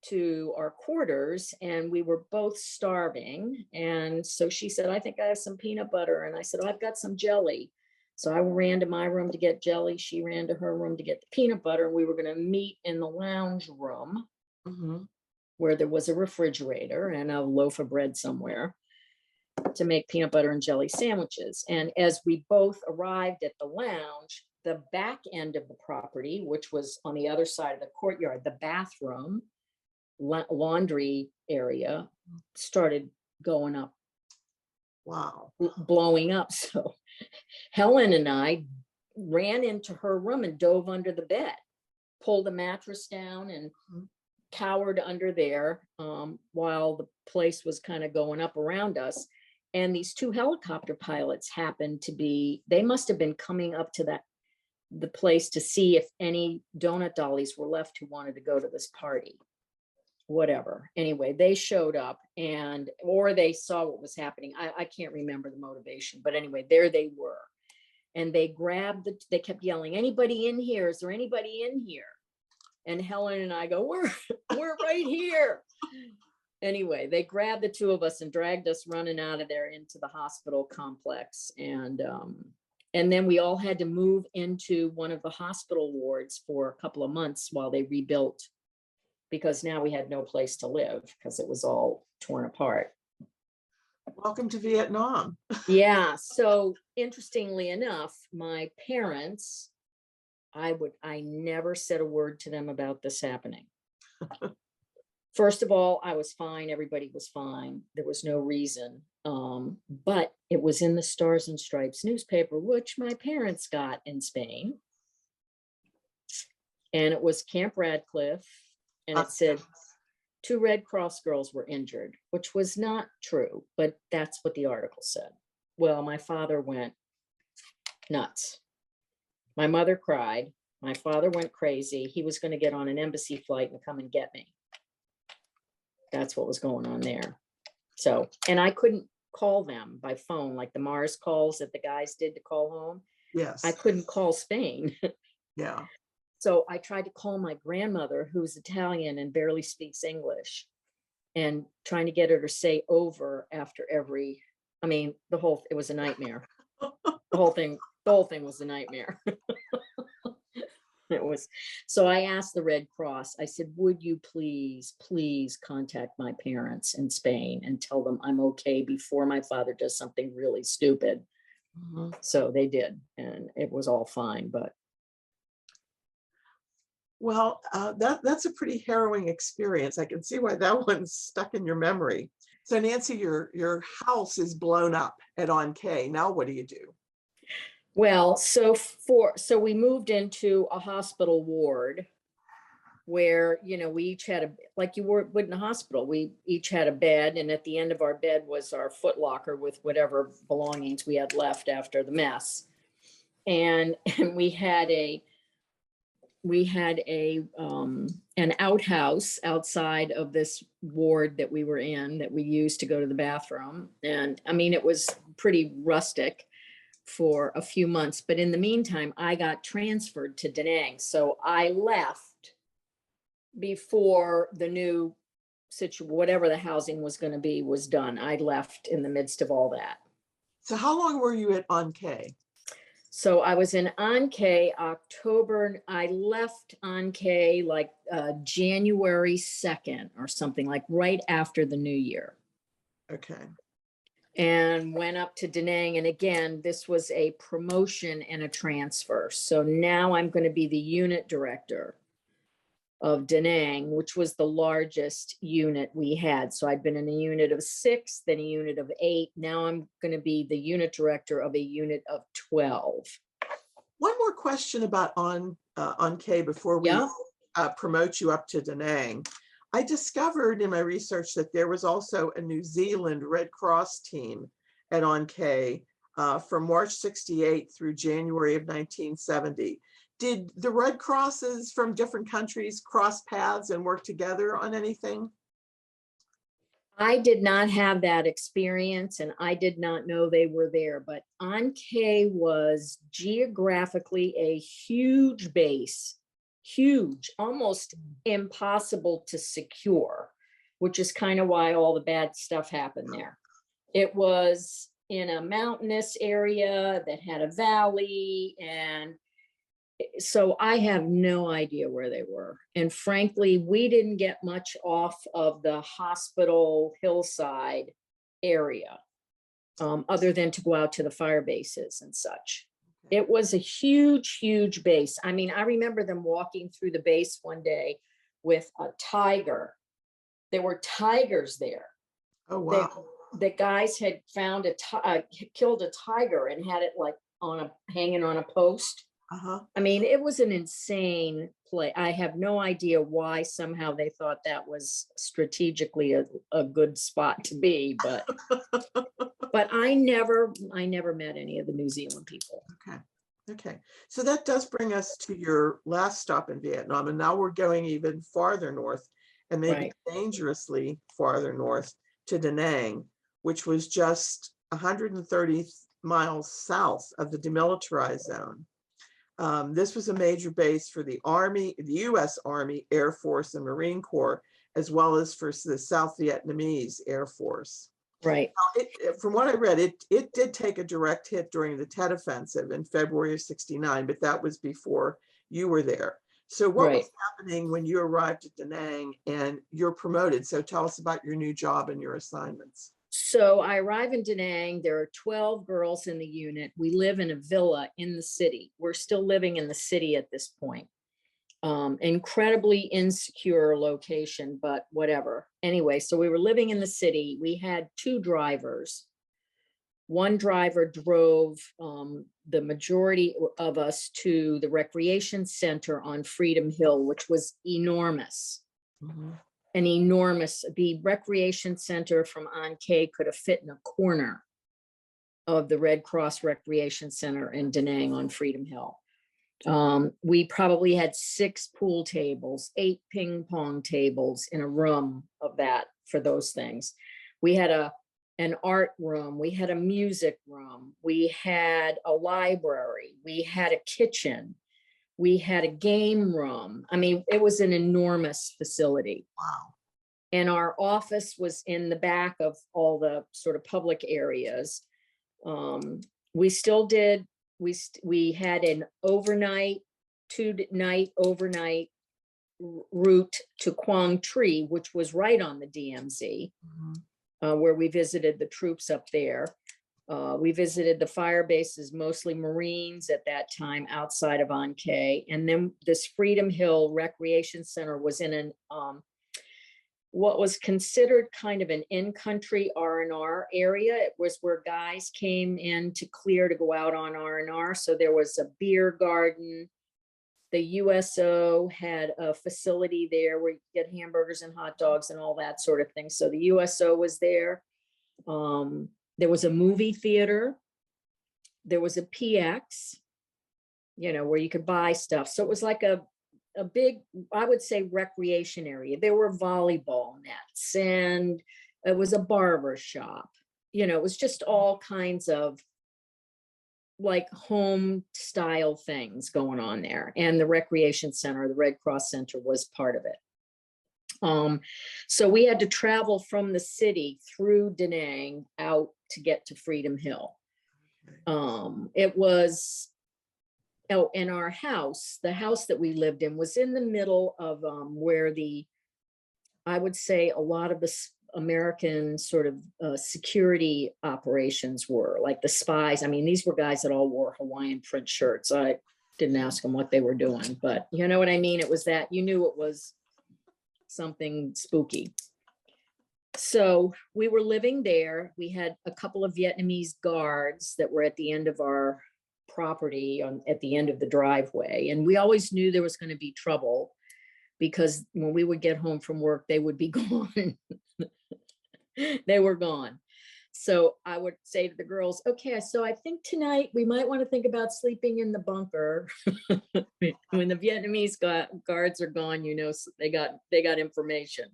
to our quarters, and we were both starving. And so she said, I think I have some peanut butter. And I said, oh, I've got some jelly. So I ran to my room to get jelly. She ran to her room to get the peanut butter. We were going to meet in the lounge room, Mhm. where there was a refrigerator and a loaf of bread somewhere, to make peanut butter and jelly sandwiches. And as we both arrived at the lounge, the back end of the property, which was on the other side of the courtyard, the bathroom, laundry area, started going up, Wow. blowing up. So Helen and I ran into her room and dove under the bed, pulled the mattress down and cowered under there, while the place was kind of going up around us. And these two helicopter pilots happened to be, they must have been coming up to the place to see if any Donut Dollies were left who wanted to go to this party. Whatever. Anyway, they showed up, or they saw what was happening. I can't remember the motivation, but anyway, there they were. And they they kept yelling, anybody in here? Is there anybody in here? And Helen and I go, we're right here. Anyway, they grabbed the two of us and dragged us running out of there into the hospital complex. And then we all had to move into one of the hospital wards for a couple of months while they rebuilt, because now we had no place to live because it was all torn apart. Welcome to Vietnam. Yeah. So interestingly enough, my parents, I never said a word to them about this happening. First of all, I was fine. Everybody was fine. There was no reason. But it was in the Stars and Stripes newspaper, which my parents got in Spain. And it was Camp Radcliffe. And it said 2 Red Cross girls were injured, which was not true, but that's what the article said. Well, my father went nuts. My mother cried. My father went crazy. He was going to get on an embassy flight and come and get me. That's what was going on there. So, and I couldn't call them by phone, like the Mars calls that the guys did to call home. Yes. I couldn't call Spain. Yeah. So I tried to call my grandmother, who's Italian and barely speaks English, and trying to get her to say over after every, it was a nightmare. The whole thing was a nightmare. It was. So I asked the Red Cross, I said, would you please contact my parents in Spain and tell them I'm okay before my father does something really stupid. Mhm. So they did, and it was all fine, but. Well, that's a pretty harrowing experience. I can see why that one's stuck in your memory. So Nancy, your house is blown up at An Keto. Now what do you do? Well, so we moved into a hospital ward where, we each had like you would in a hospital, we each had a bed, and at the end of our bed was our foot locker with whatever belongings we had left after the mess. And we had an outhouse outside of this ward that we were in that we used to go to the bathroom. And it was pretty rustic for a few months, but in the meantime, I got transferred to Da Nang. So I left before the new situation, whatever the housing was going to be, was done. I left in the midst of all that. So how long were you at An Keto? So I was in An Keto October. I left An Keto like January 2nd or something, like right after the new year. Okay. And went up to Da Nang. And again, this was a promotion and a transfer. So now I'm going to be the unit director of Da Nang, which was the largest unit we had. So I'd been in a unit of 6, then a unit of 8. Now I'm going to be the unit director of a unit of 12. One more question about An Keto before we promote you up to Da Nang. I discovered in my research that there was also a New Zealand Red Cross team at An Keto from March 68 through January of 1970. Did the Red Crosses from different countries cross paths and work together on anything? I did not have that experience, and I did not know they were there, but An Keto was geographically a huge base. Huge, almost impossible to secure, which is kind of why all the bad stuff happened there. It was in a mountainous area that had a valley, and so I have no idea where they were. And frankly, we didn't get much off of the hospital hillside area, other than to go out to the fire bases and such. It was a huge, huge base. I remember them walking through the base one day with a tiger. There were tigers there. Oh, wow. The guys had found killed a tiger and had it like hanging on a post. Uh-huh. It was an insane play. I have no idea why somehow they thought that was strategically a good spot to be, but I never met any of the New Zealand people. Okay. So that does bring us to your last stop in Vietnam, and now we're going even farther north, and maybe dangerously farther north, to Da Nang, which was just 130 miles south of the demilitarized zone. This was a major base for the Army, the US Army, Air Force, and Marine Corps, as well as for the South Vietnamese Air Force. Right. From what I read, it did take a direct hit during the Tet Offensive in February of '69, but that was before you were there. So what was happening when you arrived at Da Nang and you're promoted? So tell us about your new job and your assignments. So I arrive in Da Nang. There are 12 girls in the unit. We live in a villa in the city. We're still living in the city at this point. Incredibly insecure location, but whatever. Anyway, so we were living in the city. We had two drivers. One driver drove the majority of us to the recreation center on Freedom Hill, which was enormous. An enormous, the recreation center from An Keto could have fit in a corner of the Red Cross Recreation Center in Da Nang on Freedom Hill. We probably had 6 pool tables, 8 ping pong tables in a room of that for those things. We had an art room, we had a music room, we had a library, we had a kitchen, we had a game room. I mean, it was an enormous facility. Wow. And our office was in the back of all the sort of public areas. We still did, we had an overnight, 2-night overnight route to Quang Tri, which was right on the DMZ, where we visited the troops up there. We visited the fire bases, mostly Marines at that time, outside of An Keto. And then this Freedom Hill Recreation Center was in an what was considered kind of an in-country R&R area. It was where guys came in to clear to go out on R&R. So there was a beer garden. The USO had a facility there where you could get hamburgers and hot dogs and all that sort of thing. So the USO was there. There was a movie theater. There was a PX, you know, where you could buy stuff. So it was like a big, I would say, recreation area. There were volleyball nets and it was a barber shop. You know, it was just all kinds of like home style things going on there. And the recreation center, the Red Cross Center, was part of it. So we had to travel from the city through Da Nang out to get to Freedom Hill. It was, oh, and our house, the house that we lived in, was in the middle of where I would say a lot of the American sort of security operations were, like the spies. I mean, these were guys that all wore Hawaiian print shirts. I didn't ask them what they were doing, but you know what I mean? It was that, you knew it was something spooky. So we were living there. We had a couple of Vietnamese guards that were at the end of our property at the end of the driveway. And we always knew there was going to be trouble because when we would get home from work, they would be gone. They were gone. So I would say to the girls, okay, so I think tonight we might want to think about sleeping in the bunker. When the Vietnamese guards are gone, you know, they got information.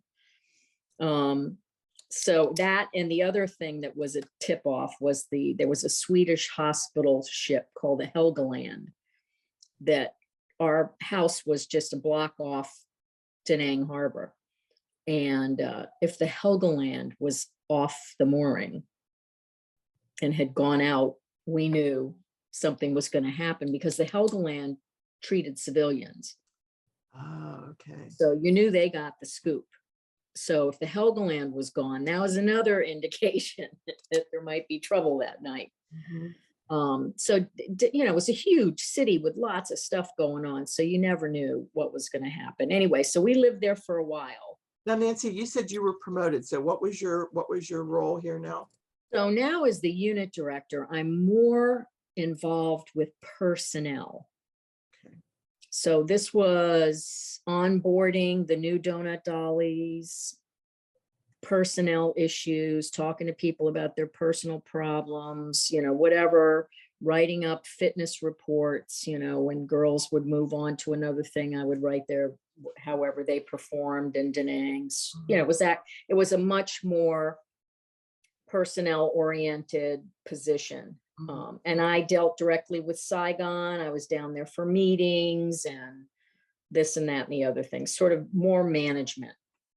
So that, and the other thing that was a tip off was there was a Swedish hospital ship called the Helgoland that our house was just a block off Da Nang Harbor. And if the Helgoland was off the mooring and had gone out, we knew something was going to happen because the Helgoland treated civilians. Oh, okay. So you knew they got the scoop. So if the Helgoland was gone, that was another indication that there might be trouble that night. So, you know, it was a huge city with lots of stuff going on. So you never knew what was going to happen. Anyway, so we lived there for a while. Now, Nancy, you said you were promoted. So what was your role here now? So now as the unit director, I'm more involved with personnel. Okay. So this was onboarding the new Donut Dollies, personnel issues, talking to people about their personal problems, you know, whatever, writing up fitness reports, you know, when girls would move on to another thing, I would write their, however they performed in Da Nang's, you know, it was a much more personnel oriented position. And I dealt directly with Saigon. I was down there for meetings and this and that and the other things, sort of more management.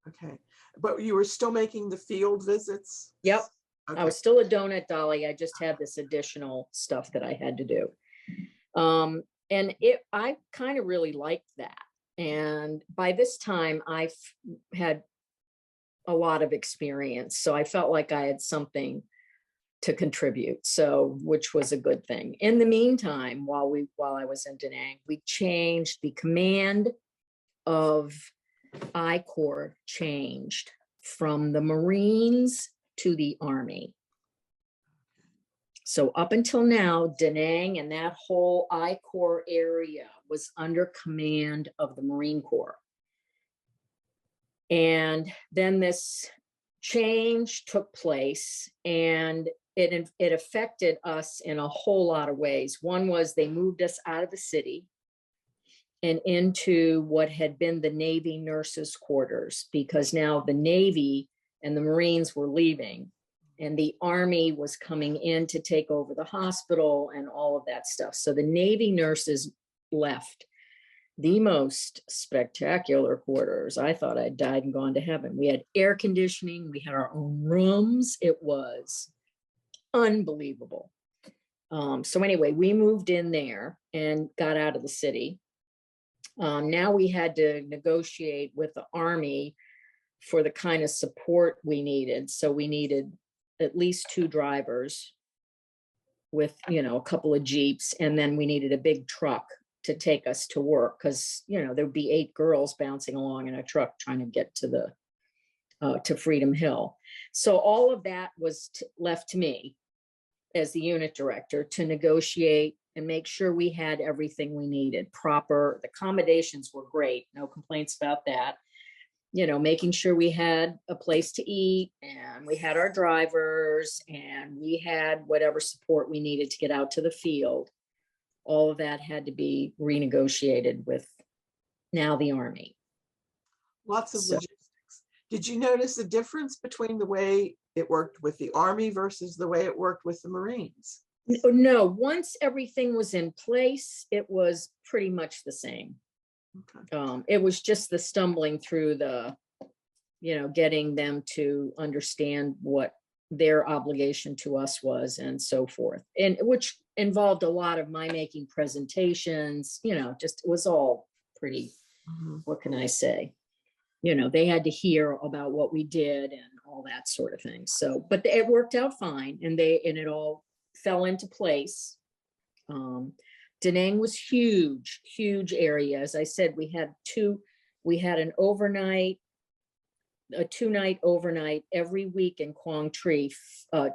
Okay. But you were still making the field visits? Yep. Okay. I was still a Donut Dolly. I just had this additional stuff that I had to do. And I kind of really liked that. And by this time I've had a lot of experience. So I felt like I had something to contribute. So, which was a good thing. In the meantime, while I was in Da Nang, we changed the command of I Corps changed from the Marines to the Army. So up until now, Da Nang and that whole I Corps area was under command of the Marine Corps. And then this change took place, and it affected us in a whole lot of ways. One was they moved us out of the city and into what had been the Navy nurses' quarters, because now the Navy and the Marines were leaving and the Army was coming in to take over the hospital and all of that stuff. So the Navy nurses left. The most spectacular quarters. I thought I'd died and gone to heaven. We had air conditioning. We had our own rooms. It was unbelievable. So anyway, we moved in there and got out of the city. Now we had to negotiate with the Army for the kind of support we needed. So we needed at least 2 drivers with, a couple of Jeeps, and then we needed a big truck to take us to work, because there'd be 8 girls bouncing along in a truck trying to get to to Freedom Hill. So all of that was left to me as the unit director to negotiate and make sure we had everything we needed. The accommodations were great, no complaints about that. Making sure we had a place to eat, and we had our drivers, and we had whatever support we needed to get out to the field. All of that had to be renegotiated with now the Army. Lots of logistics. Did you notice a difference between the way it worked with the Army versus the way it worked with the Marines? No, once everything was in place, it was pretty much the same. Okay. It was just the stumbling through getting them to understand what their obligation to us was and so forth, and which involved a lot of my making presentations, just it was all pretty, what can I say? They had to hear about what we did and all that sort of thing. So, but it worked out fine, and it all fell into place. Da Nang was huge area. As I said, we had an overnight, a 2-night overnight every week in Quang Tri.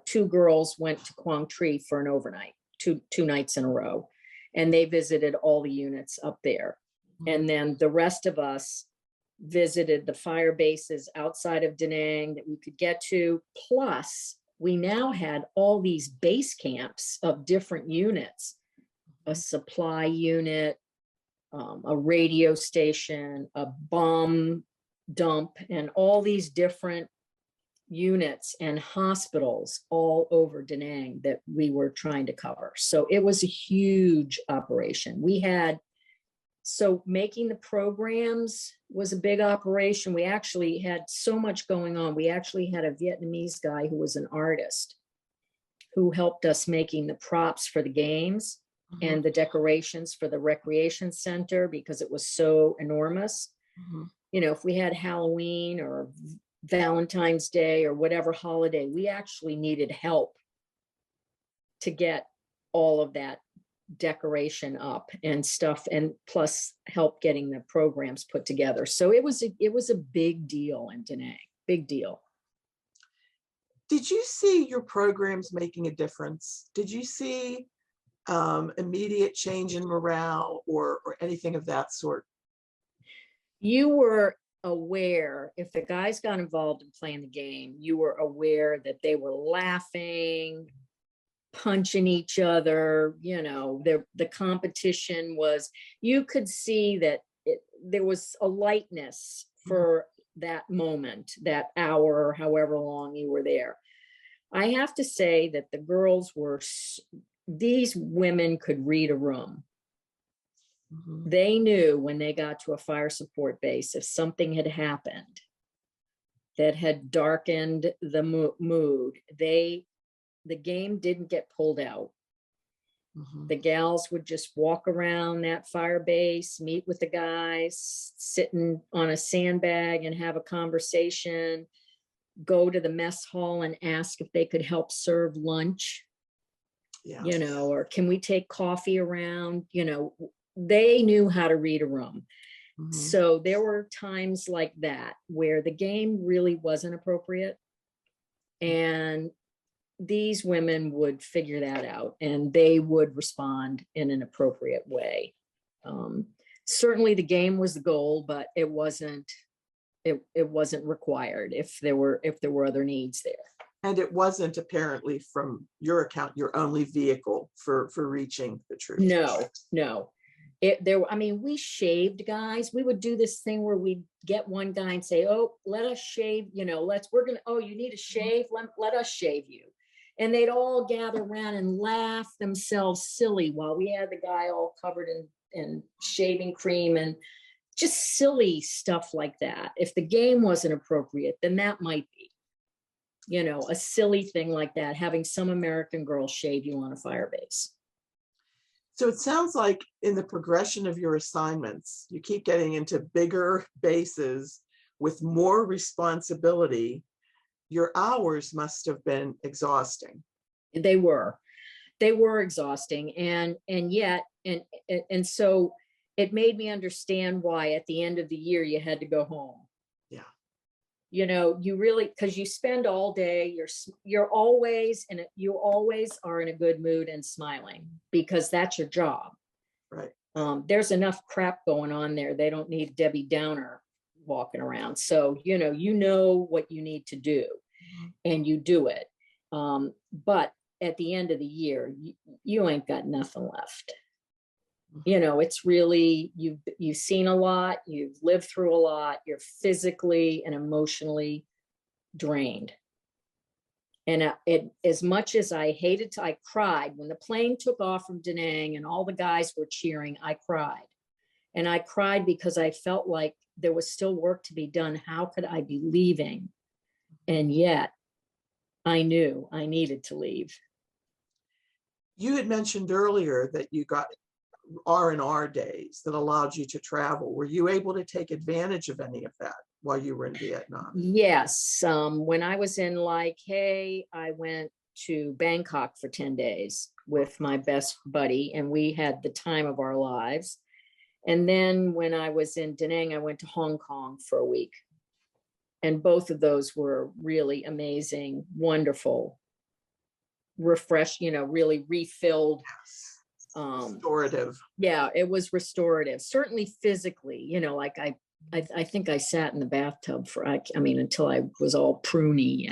2 girls went to Quang Tri for an overnight, two nights in a row, and they visited all the units up there. And then the rest of us visited the fire bases outside of Da Nang that we could get to. Plus, we now had all these base camps of different units, a supply unit, a radio station, a bomb dump, and all these different units and hospitals all over Da Nang that we were trying to cover. So it was a huge operation. So making the programs was a big operation. We actually had so much going on. We actually had a Vietnamese guy who was an artist who helped us making the props for the games and the decorations for the recreation center, because it was so enormous. If we had Halloween or Valentine's Day or whatever holiday, we actually needed help to get all of that decoration up and stuff, and plus help getting the programs put together. So it was a big deal in Da Nang, big deal. Did you see your programs making a difference? Did you see immediate change in morale or anything of that sort? You were aware, if the guys got involved in playing the game, you were aware that they were laughing, punching each other. The competition was, you could see that there was a lightness for that moment, that hour, or however long you were there. I have to say that the girls these women could read a room. They knew when they got to a fire support base, if something had happened that had darkened the mood, the game didn't get pulled out. The gals would just walk around that fire base, meet with the guys, sitting on a sandbag and have a conversation, go to the mess hall and ask if they could help serve lunch, or can we take coffee around? They knew how to read a room. Mhm. So there were times like that where the game really wasn't appropriate. And these women would figure that out and they would respond in an appropriate way. Certainly the game was the goal, but it wasn't required if there were other needs there. And it wasn't apparently, from your account, your only vehicle for reaching the truth. No. I mean, we shaved guys. We would do this thing where we'd get one guy and say, oh, let us shave, you need a shave. Let us shave you. And they'd all gather around and laugh themselves silly while we had the guy all covered in shaving cream and just silly stuff like that. If the game wasn't appropriate, then that might be, a silly thing like that, having some American girl shave you on a fire base. So it sounds like in the progression of your assignments, you keep getting into bigger bases with more responsibility. Your hours must have been exhausting. They were exhausting. And yet, and so it made me understand why at the end of the year you had to go home. Yeah. You really, because you spend all day, you always are in a good mood and smiling because that's your job. Right. There's enough crap going on there. They don't need Debbie Downer walking around. So, you know what you need to do and you do it. But at the end of the year, you ain't got nothing left. It's really, you've seen a lot, you've lived through a lot, you're physically and emotionally drained. And as much as I I cried when the plane took off from Da Nang and all the guys were cheering, I cried. And I cried because I felt like there was still work to be done. How could I be leaving? And yet I knew I needed to leave. You had mentioned earlier that you got R&R days that allowed you to travel. Were you able to take advantage of any of that while you were in Vietnam? Yes. When I was in Lai Khe, I went to Bangkok for 10 days with my best buddy, and we had the time of our lives. And then when I was in Da Nang, I went to Hong Kong for a week. And both of those were really amazing, wonderful, really refilled. Restorative. Yeah, it was restorative, certainly physically, like I think I sat in the bathtub until I was all pruny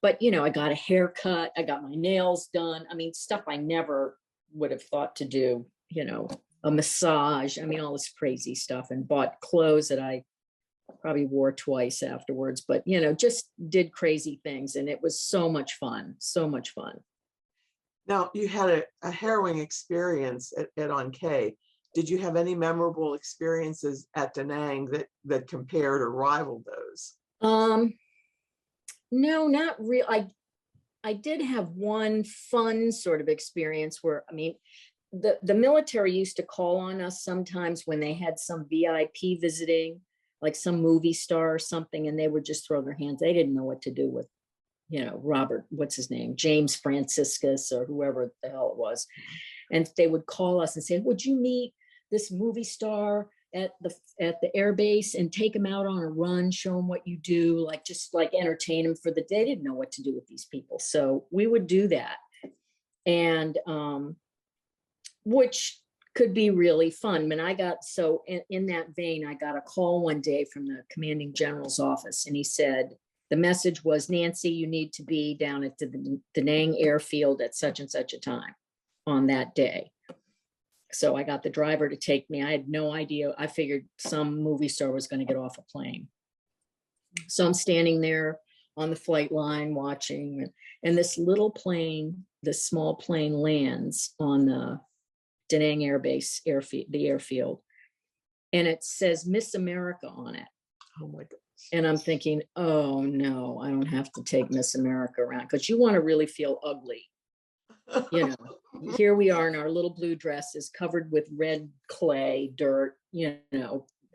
but I got a haircut, I got my nails done. Stuff I never would have thought to do, a massage, all this crazy stuff, and bought clothes that I probably wore twice afterwards, but just did crazy things. And it was so much fun. Now, you had a harrowing experience at An Keto. Did you have any memorable experiences at Da Nang that compared or rivaled those? No, not real. I did have one fun sort of experience where, the military used to call on us sometimes when they had some VIP visiting, like some movie star or something, and they would just throw their hands. They didn't know what to do with Robert, what's his name? James Franciscus or whoever the hell it was. And they would call us and say, would you meet this movie star at the air base and take him out on a run, show him what you do, just entertain him for the day. They didn't know what to do with these people. So we would do that. And which could be really fun. And I got, in that vein, I got a call one day from the commanding general's office, and he said, the message was, Nancy, you need to be down at the Da Nang airfield at such and such a time on that day. So I got the driver to take me. I had no idea. I figured some movie star was going to get off a plane. So I'm standing there on the flight line watching, and this little plane, this small plane, lands on the Da Nang Air Base the airfield, and it says Miss America on it. Oh my God. And I'm thinking, oh no, I don't have to take Miss America around, because you want to really feel ugly. Here we are in our little blue dresses covered with red clay, dirt,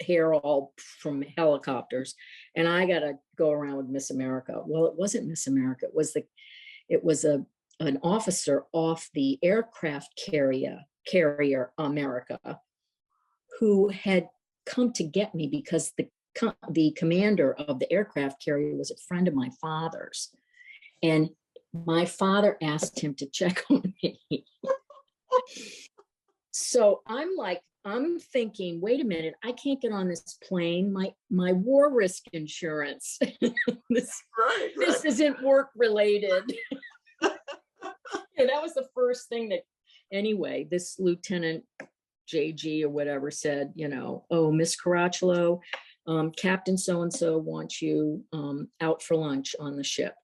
hair all from helicopters. And I got to go around with Miss America. Well, it wasn't Miss America. It was an officer off the aircraft carrier America, who had come to get me because the commander of the aircraft carrier was a friend of my father's. And my father asked him to check on me. So I'm thinking, wait a minute, I can't get on this plane. My war risk insurance. this isn't work related. And that was the first thing that, anyway, this Lieutenant JG or whatever said, oh, Miss Caracciolo, Captain so-and-so wants you out for lunch on the ship.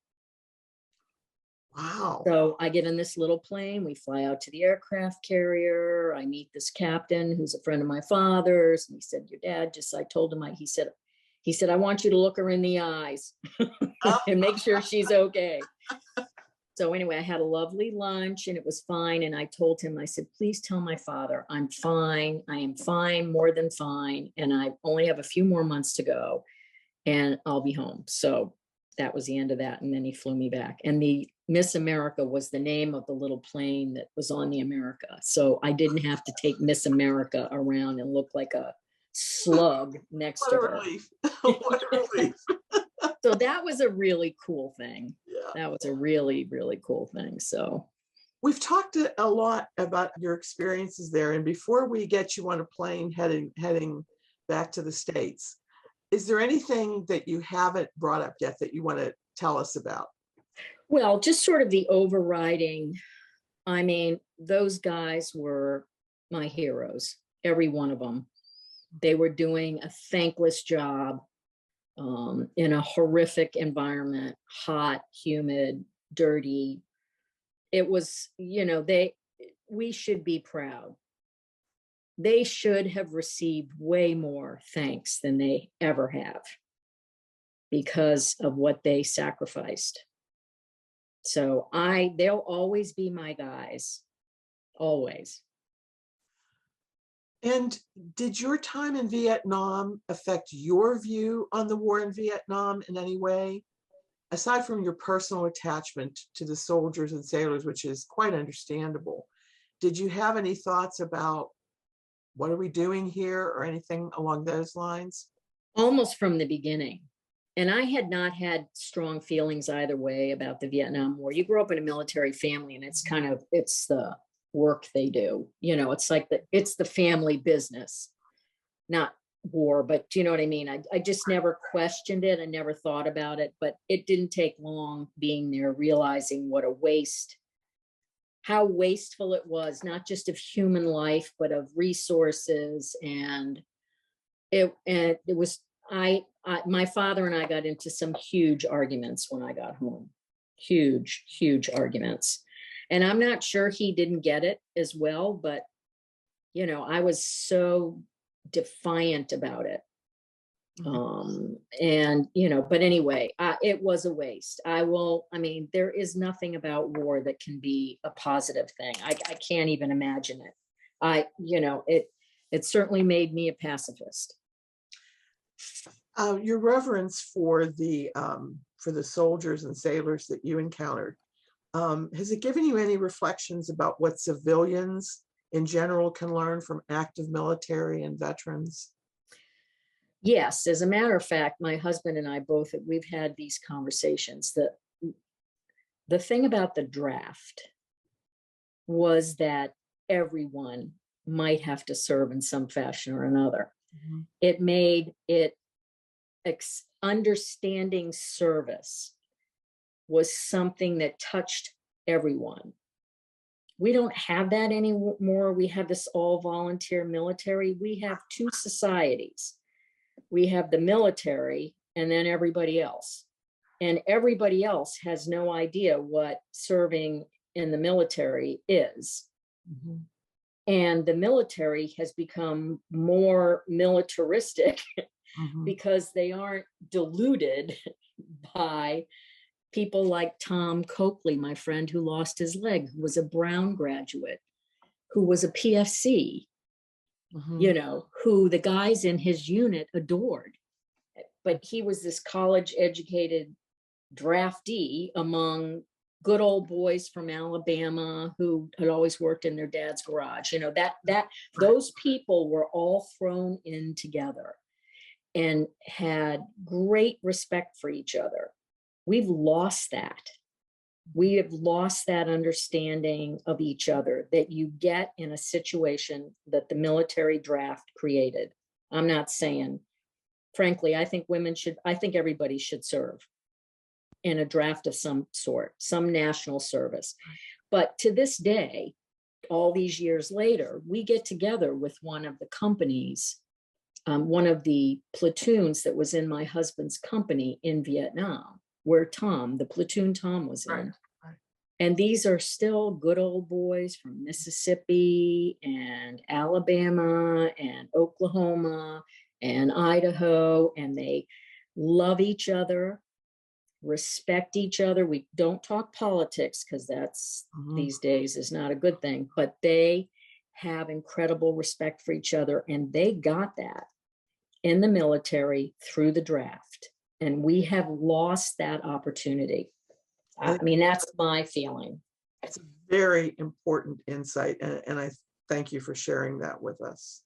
Wow. So I get in this little plane, we fly out to the aircraft carrier. I meet this captain who's a friend of my father's. And he said, your dad I told him, he said, I want you to look her in the eyes and make sure she's okay. So anyway, I had a lovely lunch and it was fine. And I told him, I said, please tell my father, I'm fine. I am fine, more than fine. And I only have a few more months to go and I'll be home. So that was the end of that. And then he flew me back. And the Miss America was the name of the little plane that was on the America. So I didn't have to take Miss America around and look like a slug next to her. Relief. What a relief. So that was a really cool thing. Yeah. That was a really, really cool thing. So we've talked a lot about your experiences there. And before we get you on a plane heading back to the States, is there anything that you haven't brought up yet that you want to tell us about? Well, just sort of the overriding, those guys were my heroes, every one of them. They were doing a thankless job in a horrific environment, hot, humid, dirty. It was, we should be proud. They should have received way more thanks than they ever have because of what they sacrificed. So they'll always be my guys, always. And did your time in Vietnam affect your view on the war in Vietnam in any way? Aside from your personal attachment to the soldiers and sailors, which is quite understandable, did you have any thoughts about what are we doing here or anything along those lines? Almost from the beginning. And I had not had strong feelings either way about the Vietnam War. You grow up in a military family and it's the work they do. It's like it's the family business, not war, but do you know what I mean? I just never questioned it. I never thought about it, but it didn't take long being there, realizing what a waste, how wasteful it was, not just of human life, but of resources. And it was, my father and I got into some huge arguments when I got home, huge, huge arguments. And I'm not sure he didn't get it as well, but, I was so defiant about it. But anyway, it was a waste. There is nothing about war that can be a positive thing. I can't even imagine it. It certainly made me a pacifist. Your reverence for the soldiers and sailors that you encountered, has it given you any reflections about what civilians in general can learn from active military and veterans? Yes, as a matter of fact, my husband and I we've had these conversations. The thing about the draft was that everyone might have to serve in some fashion or another. Mm-hmm. It made it understanding service was something that touched everyone. We don't have that anymore. We have this all volunteer military. We have two societies. We have the military and then everybody else. And everybody else has no idea what serving in the military is. Mm-hmm. And the military has become more militaristic mm-hmm. because they aren't deluded by people like Tom Coakley, my friend who lost his leg, who was a Brown graduate, who was a PFC, mm-hmm. Who the guys in his unit adored. But he was this college educated draftee among good old boys from Alabama who had always worked in their dad's garage. You know, those people were all thrown in together and had great respect for each other. We've lost that. We have lost that understanding of each other that you get in a situation that the military draft created. I'm not saying, frankly, I think everybody should serve in a draft of some sort, some national service. But to this day, all these years later, we get together with one of the companies, one of the platoons that was in my husband's company in Vietnam, where the platoon Tom was in. Right. And these are still good old boys from Mississippi and Alabama and Oklahoma and Idaho, and they love each other, respect each other. We don't talk politics because that's these days is not a good thing, but they have incredible respect for each other. And they got that in the military through the draft. And we have lost that opportunity. I mean, that's my feeling. It's a very important insight, and I thank you for sharing that with us.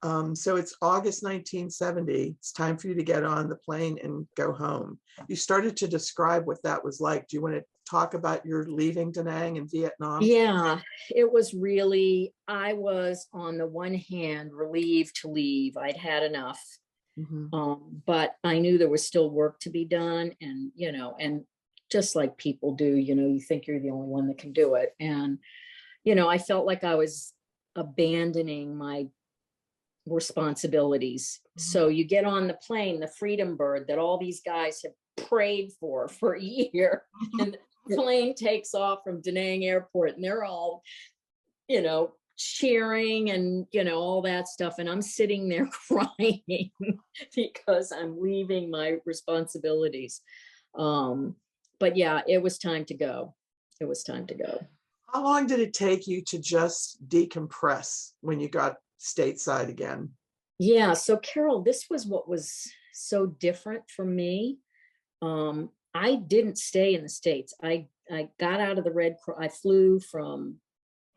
So it's August 1970. It's time for you to get on the plane and go home. You started to describe what that was like. Do you want to talk about your leaving Da Nang in Vietnam? Yeah, it was really, I was on the one hand relieved to leave. I'd had enough. But I knew there was still work to be done. And, you know, and just like people do, you know, you think you're the only one that can do it. And, you know, I felt like I was abandoning my responsibilities. So you get on the plane, the Freedom Bird that all these guys have prayed for a year, and the plane takes off from Da Nang Airport, and they're all, you know, cheering and, you know, all that stuff. And I'm sitting there crying because I'm leaving my responsibilities. But yeah, it was time to go. It was time to go. How long did it take you to just decompress when you got stateside again? Yeah. So Carol, this was what was so different for me. I didn't stay in the States. I got out of the Red Cross. I flew from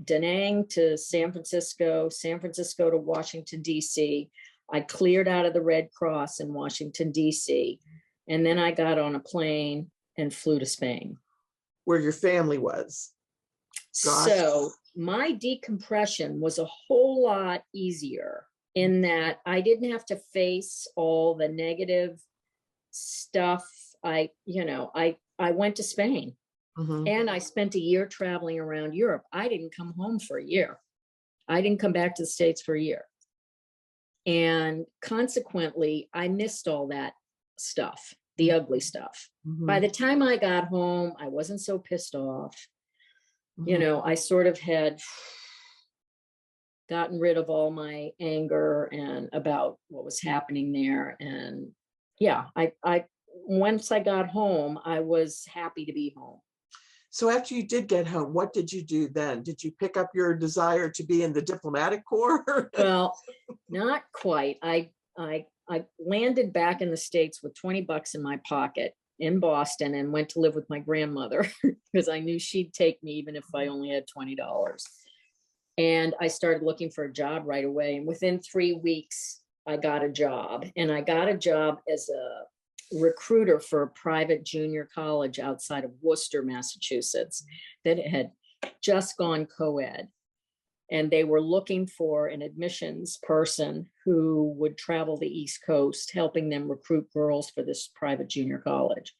Da Nang to San Francisco to Washington, D.C. I cleared out of the Red Cross in Washington, D.C. And then I got on a plane and flew to Spain, where your family was. Gosh. So my decompression was a whole lot easier in that I didn't have to face all the negative stuff. I went to Spain. And I spent a year traveling around Europe. I didn't come home for a year. I didn't come back to the States for a year. And consequently, I missed all that stuff, the ugly stuff. By the time I got home, I wasn't so pissed off. You know, I sort of had gotten rid of all my anger and about what was happening there. And yeah, I once I got home, I was happy to be home. So after you did get home, what did you do then? Did you pick up your desire to be in the diplomatic corps? Well, not quite. I landed back in the States with $20 in my pocket in Boston and went to live with my grandmother because I knew she'd take me even if I only had $20. And I started looking for a job right away. And within 3 weeks, I got a job. And I got a job as a recruiter for a private junior college outside of Worcester, Massachusetts, that had just gone co-ed. And they were looking for an admissions person who would travel the East Coast, helping them recruit girls for this private junior college.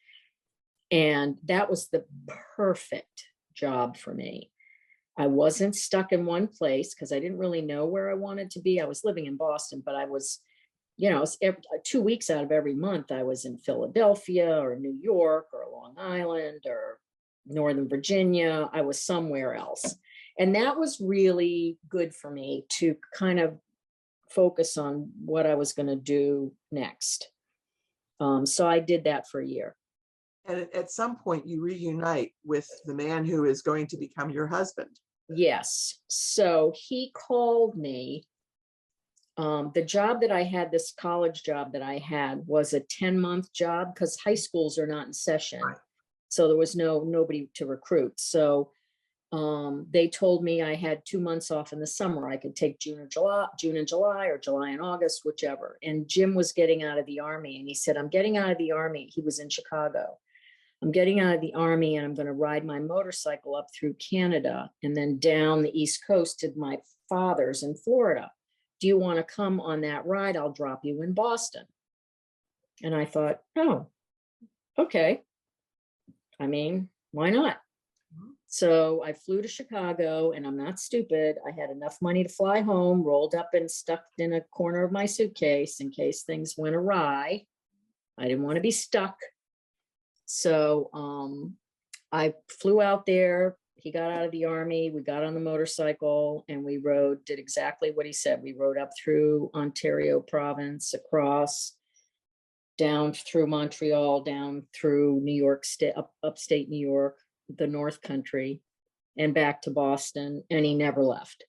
And that was the perfect job for me. I wasn't stuck in one place because I didn't really know where I wanted to be. I was living in Boston, but I was, you know, 2 weeks out of every month, I was in Philadelphia or New York or Long Island or Northern Virginia. I was somewhere else. And that was really good for me to kind of focus on what I was going to do next. So I did that for a year. And at some point you reunite with the man who is going to become your husband. Yes. So he called me. The job that I had, this college job that I had, was a 10-month job because high schools are not in session. Right. So there was nobody to recruit. So they told me I had 2 months off in the summer. I could take June and July, or July and August, whichever. And Jim was getting out of the Army, and he said, I'm getting out of the Army. He was in Chicago. I'm getting out of the Army, and I'm going to ride my motorcycle up through Canada and then down the East Coast to my father's in Florida. Do you want to come on that ride? I'll drop you in Boston. And I thought, oh, okay. I mean, why not? So I flew to Chicago, and I'm not stupid. I had enough money to fly home, rolled up and stuck in a corner of my suitcase in case things went awry. I didn't want to be stuck. So I flew out there. He got out of the Army. We got on the motorcycle and we did exactly what he said. We rode up through Ontario province, across, down through Montreal, down through New York State, upstate New York, the North Country, and back to Boston. And he never left.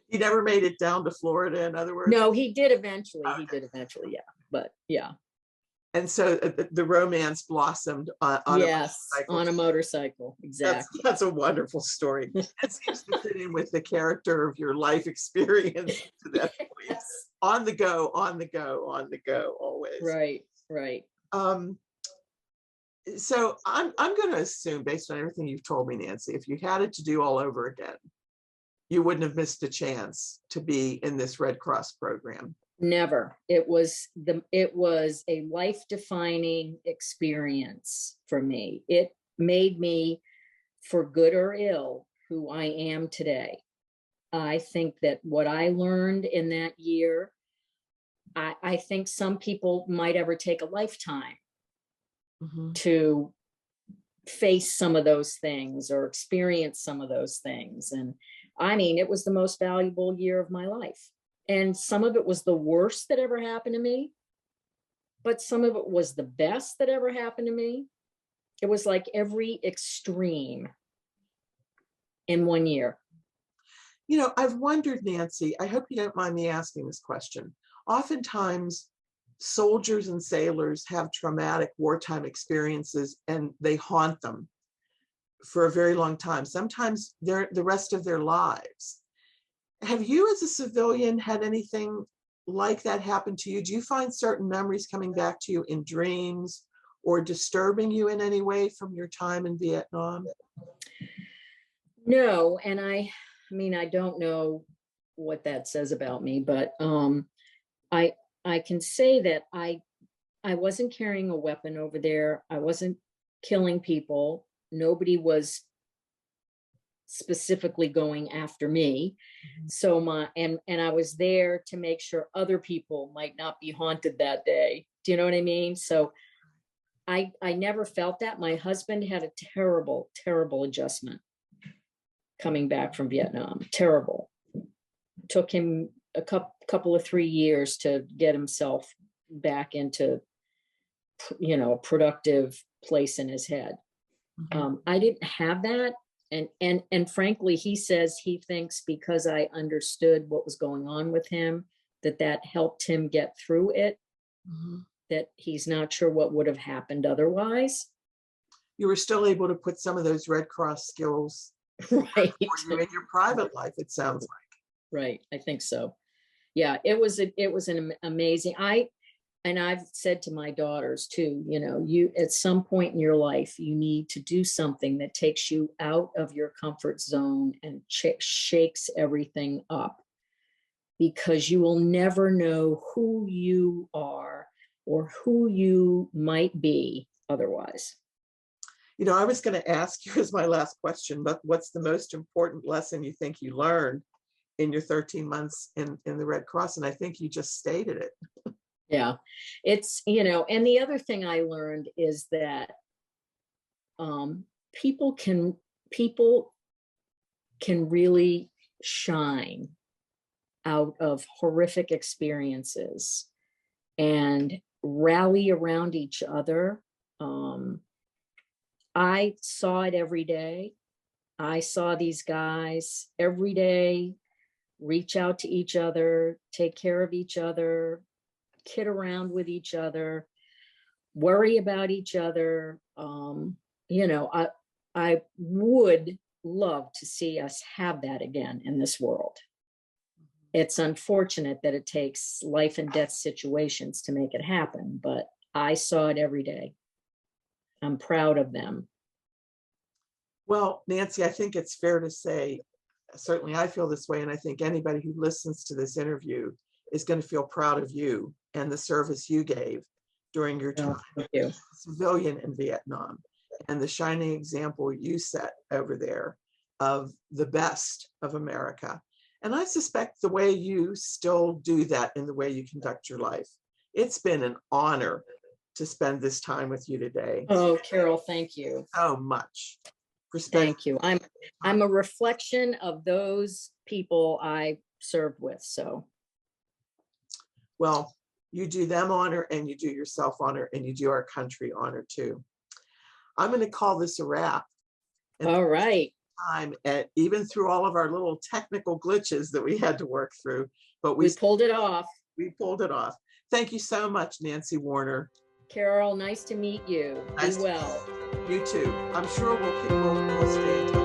He never made it down to Florida, in other words? No, he did eventually. Okay. He did eventually, yeah. But yeah. And so the romance blossomed on Yes, a motorcycle. on a motorcycle. Exactly. That's a wonderful story. It seems to fit in with the character of your life experience to that point. Yes. On the go, on the go, on the go, always. Right, right. So I'm going to assume, based on everything you've told me, Nancy, if you had it to do all over again, you wouldn't have missed a chance to be in this Red Cross program. Never. It was a life-defining experience for me. It made me, for good or ill, who I am today. I think that what I learned in that year, I think some people might ever take a lifetime to face some of those things or experience some of those things. And I mean, it was the most valuable year of my life. And some of it was the worst that ever happened to me, but some of it was the best that ever happened to me. It was like every extreme in one year. You know, I've wondered, Nancy, I hope you don't mind me asking this question. Oftentimes, soldiers and sailors have traumatic wartime experiences and they haunt them for a very long time, sometimes the rest of their lives. Have you as a civilian had anything like that happen to you? Do you find certain memories coming back to you in dreams or disturbing you in any way from your time in Vietnam? No, and I mean, I don't know what that says about me, but I can say that I wasn't carrying a weapon over there. I wasn't killing people. Nobody was specifically going after me. So and I was there to make sure other people might not be haunted that day. Do you know what I mean? So I never felt that. My husband had a terrible, terrible adjustment coming back from Vietnam. Terrible. Took him a couple of 3 years to get himself back into, a productive place in his head. I didn't have that. And frankly, he says he thinks because I understood what was going on with him, that helped him get through it, that he's not sure what would have happened otherwise. You were still able to put some of those Red Cross skills right in your private life, it sounds like. Right. I think so. Yeah, it was an amazing, and I've said to my daughters too, you at some point in your life, you need to do something that takes you out of your comfort zone and shakes everything up, because you will never know who you are or who you might be otherwise. I was going to ask you as my last question, but what's the most important lesson you think you learned in your 13 months in the Red Cross? And I think you just stated it. Yeah, it's, and the other thing I learned is that people can really shine out of horrific experiences and rally around each other. I saw it every day. I saw these guys every day reach out to each other, take care of each other, kid around with each other. worry about each other. You know, I would love to see us have that again in this world. It's unfortunate that it takes life and death situations to make it happen, but I saw it every day. I'm proud of them. Well, Nancy, I think it's fair to say, certainly I feel this way, and I think anybody who listens to this interview is going to feel proud of you and the service you gave during your time Thank you. as a civilian in Vietnam, and the shining example you set over there of the best of America. And I suspect the way you still do that in the way you conduct your life. It's been an honor to spend this time with you today. Oh, Carol, thank you. So much for spending. Thank you. I'm a reflection of those people I served with. So, Well, you do them honor, and you do yourself honor, and you do our country honor too. I'm going to call this a wrap. And all right. time, and even through all of our little technical glitches that we had to work through, but We pulled it off. we pulled it off. Thank you so much, Nancy Warner. Carol, nice to meet you. Nice Be well. You too. I'm sure we'll stay in touch.